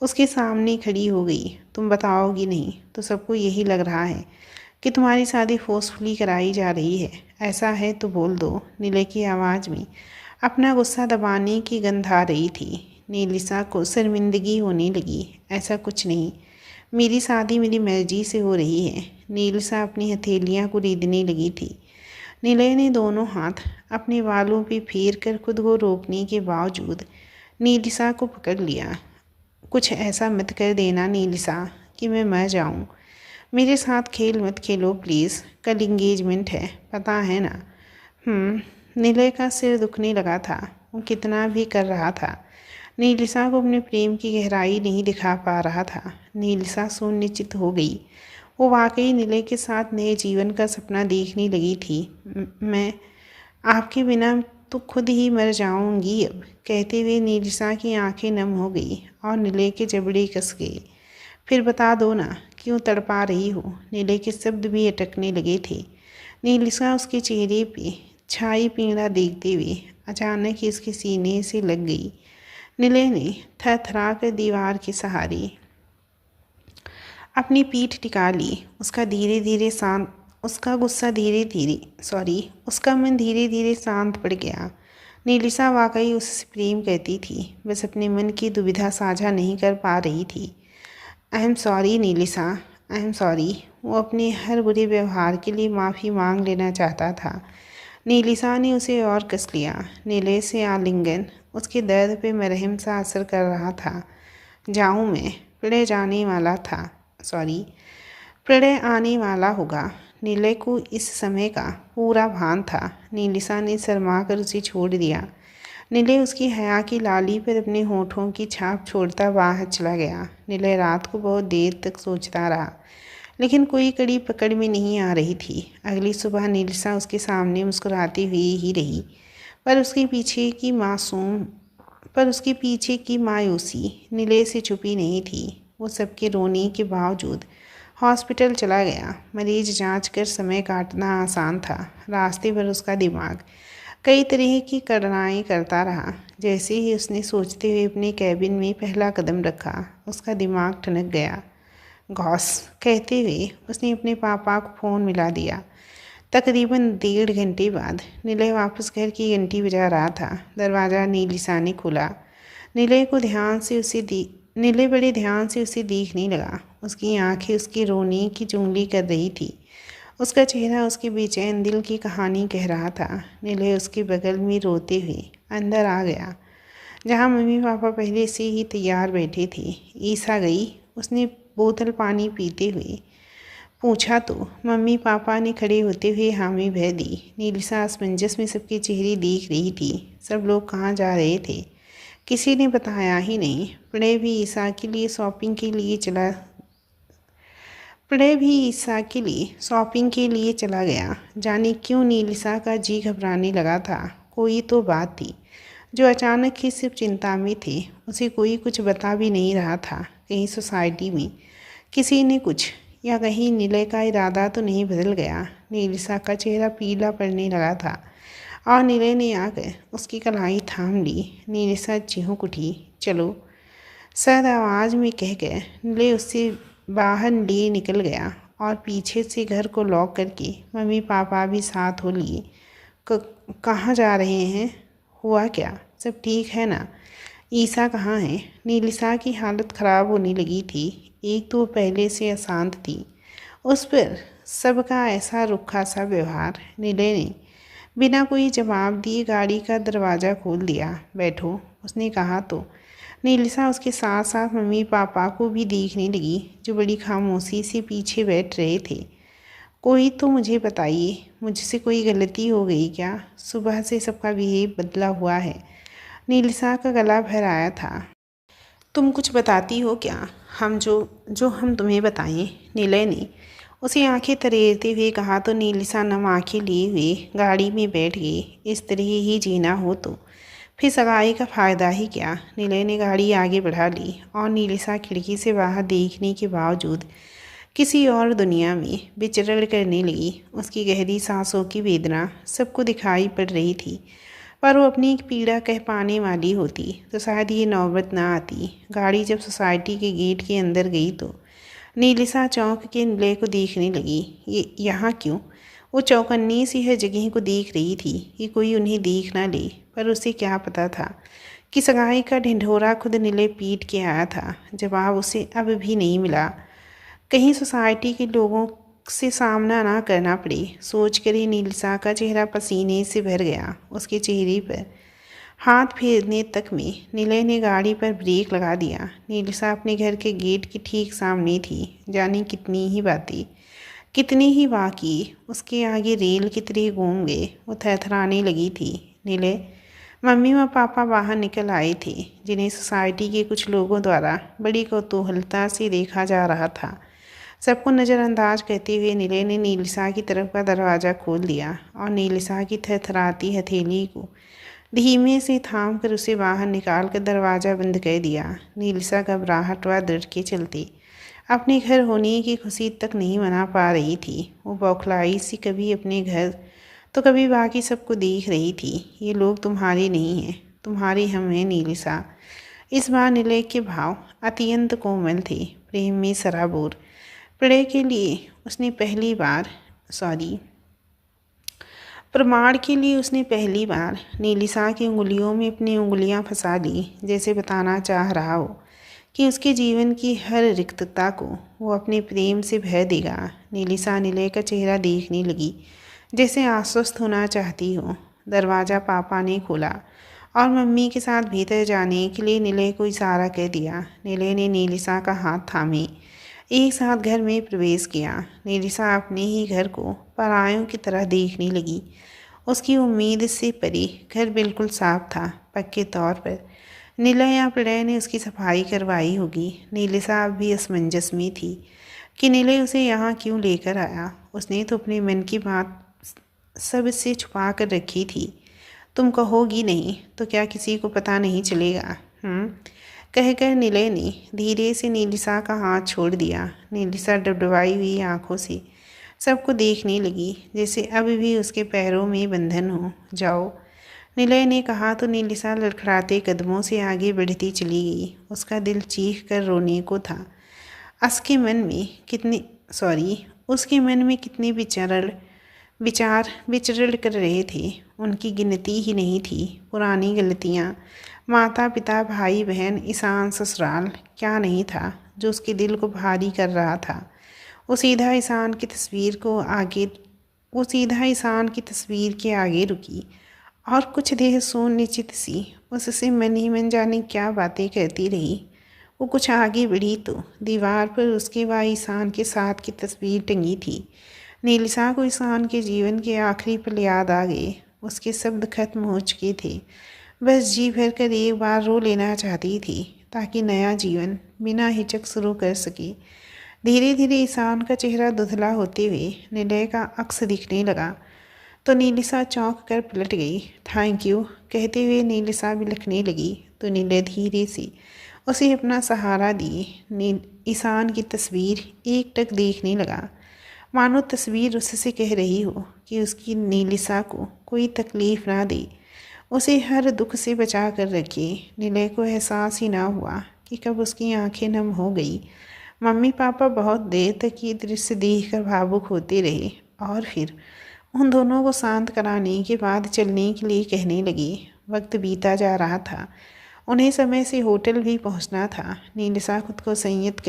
उसके सामने खड़ी हो गई। तुम बताओगी नहीं तो सबको यही लग रहा है कि तुम्हारी शादी फोर्सफुली कराई जा रही है। ऐसा है तो बोल दो। नीले की आवाज़ में अपना गुस्सा दबाने की गंध आ रही थी। नीलिसा को शर्मिंदगी होने लगी। ऐसा कुछ नहीं, मेरी शादी मेरी मर्जी से हो रही है। नीलिसा अपनी हथेलियां को रीदने लगी थी। नीले ने दोनों हाथ अपने बालों पे फेर कर खुद को रोकने के बावजूद नीलिसा को पकड़ लिया। कुछ ऐसा मत कर देना नीलिसा कि मैं मर जाऊं। मेरे साथ खेल मत खेलो प्लीज़। कल इंगेजमेंट है, पता है ना? नीले का सिर दुखने लगा था। वो कितना भी कर रहा था, नीलिसा को अपने प्रेम की गहराई नहीं दिखा पा रहा था। नीलिसा सुनिश्चित हो गई। वो वाकई नीले के साथ नए जीवन का सपना देखने लगी थी। मैं आपके बिना तो खुद ही मर जाऊंगी अब, कहते हुए नीलिसा की आंखें नम हो गई और नीले के जबड़े कस गए। फिर बता दो ना, क्यों तड़पा रही हो? नीले के शब्द भी अटकने लगे थे। नीलिसा उसके चेहरे पे छाई पीड़ा देखते हुए अचानक ही उसके सीने से लग गई। नीले ने थरथरा कर दीवार के सहारे अपनी पीठ टिका ली। उसका मन धीरे धीरे शांत पड़ गया। नीलिसा वाकई उससे प्रेम करती थी, बस अपने मन की दुविधा साझा नहीं कर पा रही थी। I am sorry Nilisa, I am sorry. वो अपने हर बुरे व्यवहार के लिए माफ़ी मांग लेना चाहता था। नीलिसा ने उसे और कस लिया। नीले से आलिंगन उसके दर्द पे मरहम सा असर कर रहा था। जाऊँ मैं? प्रणय आने वाला होगा। नीले को इस समय का पूरा भान था। नीलिसा ने शर्मा कर उसे छोड़ दिया। नीले उसकी हया की लाली पर अपने होठों की छाप छोड़ता बाहर चला गया। नीले रात को बहुत देर तक सोचता रहा, लेकिन कोई कड़ी पकड़ में नहीं आ रही थी। अगली सुबह नीलिसा उसके सामने मुस्कुराती हुई ही रही, पर उसके पीछे की मायूसी नीले से छुपी नहीं थी। वो सबके रोने के बावजूद हॉस्पिटल चला गया। मरीज जांच कर समय काटना आसान था। रास्ते पर उसका दिमाग कई तरह की कल्पनाएं करता रहा। जैसे ही उसने सोचते हुए अपने कैबिन में पहला कदम रखा, उसका दिमाग ठनक गया। गॉस कहते हुए उसने अपने पापा को फ़ोन मिला दिया। तकरीबन 1.5 घंटे बाद नीले वापस घर की घंटी बजा रहा था। दरवाज़ा नीलिसा ने खोला। नीले को ध्यान से नीले बड़े ध्यान से उसे देखने लगा। उसकी आंखें उसके रोने की चुंगली कर रही थी। उसका चेहरा उसके बेचैन दिल की कहानी कह रहा था। नीले उसके बगल में रोते हुए अंदर आ गया, जहाँ मम्मी पापा पहले से ही तैयार बैठे थे। ईसा गई। उसने बोतल पानी पीते हुए पूछा तो मम्मी पापा ने खड़े होते हुए हामी भर दी। नीलिसा असमंजस में सबके चेहरे देख रही थी। सब लोग कहाँ जा रहे थे, किसी ने बताया ही नहीं। प्रणय भी ईसा के लिए शॉपिंग के लिए चला गया। जाने क्यों नीलिसा का जी घबराने लगा था। कोई तो बात थी जो अचानक ही सिर्फ चिंता में थे। उसे कोई कुछ बता भी नहीं रहा था। कहीं सोसाइटी में किसी ने कुछ, या कहीं निलय का इरादा तो नहीं बदल गया। नीलिसा का चेहरा पीला पड़ने लगा था और निलय ने आकर उसकी कलाई थाम ली। नीलिसा चिहुक उठी। चलो, सद आवाज़ में कह गए। निलय उससे बाहर लिए निकल गया और पीछे से घर को लॉक करके मम्मी पापा भी साथ हो लिए। कहाँ जा रहे हैं? हुआ क्या? सब ठीक है ना? ईसा कहाँ है? नीलिसा की हालत ख़राब होने लगी थी। एक तो पहले से अशांत थी, उस पर सबका ऐसा रुखा सा व्यवहार। निलय ने बिना कोई जवाब दिए गाड़ी का दरवाज़ा खोल दिया। बैठो, उसने कहा तो नीलिसा उसके साथ साथ मम्मी पापा को भी देखने लगी, जो बड़ी खामोशी से पीछे बैठ रहे थे। कोई तो मुझे बताइए, मुझसे कोई गलती हो गई क्या? सुबह से सबका बिहेव बदला हुआ है। नीलिसा का गला भर आया था। तुम कुछ बताती हो क्या? हम जो हम तुम्हें बताएं। निलय ने उसे आंखें तरेरते हुए कहा तो नीलिसा नम आंखें लिए हुए गाड़ी में बैठ गई। इस तरह ही जीना हो तो फिर सगाई का फ़ायदा ही क्या? निलय ने गाड़ी आगे बढ़ा ली और नीलिसा खिड़की से बाहर देखने के बावजूद किसी और दुनिया में विचरण करने लगी। उसकी गहरी सांसों की वेदना सबको दिखाई पड़ रही थी, पर वो अपनी पीड़ा कह पाने वाली होती तो शायद ये नौबत ना आती। गाड़ी जब सोसाइटी के गेट के अंदर गई तो नीलिसा चौंक के निलय को देखने लगी। ये यहाँ क्यों? वो चौकन्नी सी हर जगह को देख रही थी कि कोई उन्हें देख ना ले, पर उसे क्या पता था कि सगाई का ढिंढोरा खुद निलय पीट के आया था। जवाब उसे अब भी नहीं मिला। कहीं सोसाइटी के लोगों से सामना ना करना पड़े, सोच कर ही नीलिसा का चेहरा पसीने से भर गया। उसके चेहरे पर हाथ फेरने तक में निलय ने गाड़ी पर ब्रेक लगा दिया। नीलिसा अपने घर के गेट के ठीक सामने थी। जाने कितनी ही बातें, कितनी ही वाक़ई उसके आगे रेल की तरह घूम गए। वो थरथराने लगी थी। निलय, मम्मी व पापा बाहर निकल आए थे, जिन्हें सोसाइटी के कुछ लोगों द्वारा बड़ी कौतूहलता से देखा जा रहा था। सबको नज़रअंदाज करते हुए निलय ने नीलिसा की तरफ का दरवाज़ा खोल दिया और नीलिसा की थरथराती हथेली को धीमे से थाम कर उसे बाहर निकाल कर दरवाज़ा बंद कर दिया। नीलिसा घबराहट व डर के चलते अपने घर होने की खुशी तक नहीं मना पा रही थी। वो बौखलाई सी कभी अपने घर तो कभी बाकी सबको देख रही थी। ये लोग तुम्हारे नहीं हैं, तुम्हारे हम हैं नीलिसा। इस बार निलय के भाव अत्यंत कोमल थे, प्रेम में सराबोर। प्रणय के लिए उसने प्रमाण के लिए उसने पहली बार नीलिसा की उंगलियों में अपनी उंगलियां फंसा ली, जैसे बताना चाह रहा हो कि उसके जीवन की हर रिक्तता को वो अपने प्रेम से भर देगा। नीलिसा निलय का चेहरा देखने लगी, जैसे आश्वस्त होना चाहती हो। दरवाज़ा पापा ने खोला और मम्मी के साथ भीतर जाने के लिए निलय को इशारा कर दिया। निलय ने नीलिसा का हाथ थामे एक साथ घर में प्रवेश किया। नीलिसा अपने ही घर को परायों की तरह देखने लगी। उसकी उम्मीद से परे घर बिल्कुल साफ था। पक्के तौर पर निलय या प्रणय ने उसकी सफाई करवाई होगी। नीलिसा अब भी असमंजस में थी कि निलय उसे यहाँ क्यों लेकर आया। उसने तो अपने मन की बात सबसे छुपा कर रखी थी। तुम कहोगी नहीं तो क्या किसी को पता नहीं चलेगा? कहकर निलय ने धीरे से नीलिसा का हाथ छोड़ दिया। नीलिसा डबडबाई हुई आंखों से सबको देखने लगी, जैसे अभी भी उसके पैरों में बंधन हो। जाओ, निलय ने कहा तो नीलिसा लड़खड़ाते कदमों से आगे बढ़ती चली गई। उसका दिल चीख कर रोने को था। उसके मन में कितने विचरण विचार विचरण कर रहे थे। उनकी गिनती ही नहीं थी पुरानी गलतियाँ, माता पिता, भाई बहन, ईशान, ससुराल, क्या नहीं था जो उसके दिल को भारी कर रहा था। वो सीधा ईशान की तस्वीर के आगे रुकी और कुछ देर सुनिश्चित सी उससे मन ही मन जाने क्या बातें करती रही। वो कुछ आगे बढ़ी तो दीवार पर उसके व ईशान के साथ की तस्वीर टंगी थी। नीलिसा को ईशान के जीवन के आखिरी पल याद आ गए। उसके शब्द खत्म हो चुके थे। बस जी भर कर एक बार रो लेना चाहती थी ताकि नया जीवन बिना हिचक शुरू कर सके। धीरे धीरे ईशान का चेहरा धुंधला होते हुए निलय का अक्स दिखने लगा तो नीलिसा चौंक कर पलट गई। थैंक यू कहते हुए नीलिसा भी लिखने लगी तो निलय धीरे से उसे अपना सहारा दिए। ईशान की तस्वीर एकटक देखने लगा, मानो तस्वीर उससे कह रही हो कि उसकी नीलिसा को कोई तकलीफ़ ना दे, उसे हर दुख से बचा कर रखे। निलय को एहसास ही ना हुआ कि कब उसकी आंखें नम हो गई। मम्मी पापा बहुत देर तक ये दृश्य देखकर भावुक होते रहे और फिर उन दोनों को शांत कराने के बाद चलने के लिए कहने लगे। वक्त बीता जा रहा था। उन्हें समय से होटल भी पहुंचना था। नीलिसा खुद को संयत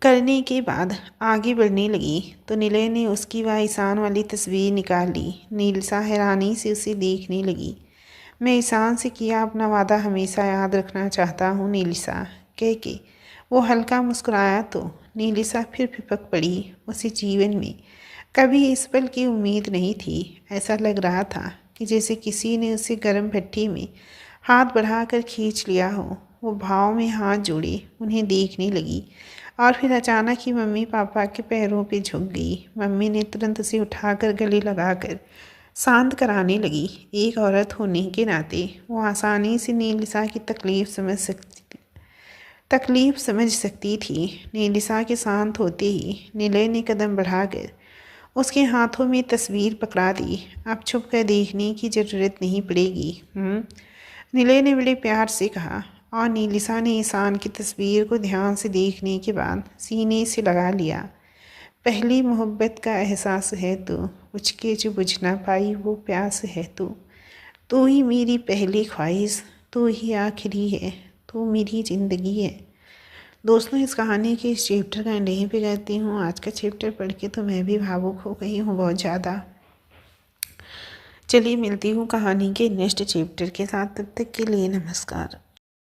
करने के बाद आगे बढ़ने लगी तो निलय ने उसकी व ईशान वाली तस्वीर निकाल ली। नीलिसा हैरानी से उसे देखने लगी। मैं ईशान से किया अपना वादा हमेशा याद रखना चाहता हूँ नीलिसा, कह के वो हल्का मुस्कुराया तो नीलिसा फिर फिपक पड़ी। उसे जीवन में कभी इस पल की उम्मीद नहीं थी। ऐसा लग रहा था कि जैसे किसी ने उसे गर्म भट्टी में हाथ बढ़ाकर खींच लिया हो। वो भाव में हाथ जोड़े उन्हें देखने लगी और फिर अचानक ही मम्मी पापा के पैरों पे झुक गई। मम्मी ने तुरंत उसे उठाकर गले लगाकर शांत कराने लगी। एक औरत होने के नाते वो आसानी से नीलिसा की तकलीफ समझ सकती थी। नीलिसा के शांत होते ही निलय ने कदम बढ़ाकर उसके हाथों में तस्वीर पकड़ा दी। अब छुप कर देखने की ज़रूरत नहीं पड़ेगी। निलय ने बड़े प्यार से कहा और नीलिसा ने ईशान की तस्वीर को ध्यान से देखने के बाद सीने से लगा लिया। पहली मोहब्बत का एहसास है तो कुछ के जो बुझ ना पाई वो प्यास है तू ही मेरी पहली ख्वाहिश, तू ही आखिरी है, तू मेरी ज़िंदगी है। दोस्तों, इस कहानी के इस चैप्टर का एंड यहीं पे कहती हूँ। आज का चैप्टर पढ़ के तो मैं भी भावुक हो गई हूँ बहुत ज़्यादा। चलिए मिलती हूँ कहानी के नेक्स्ट चैप्टर के साथ, तब तक के लिए नमस्कार।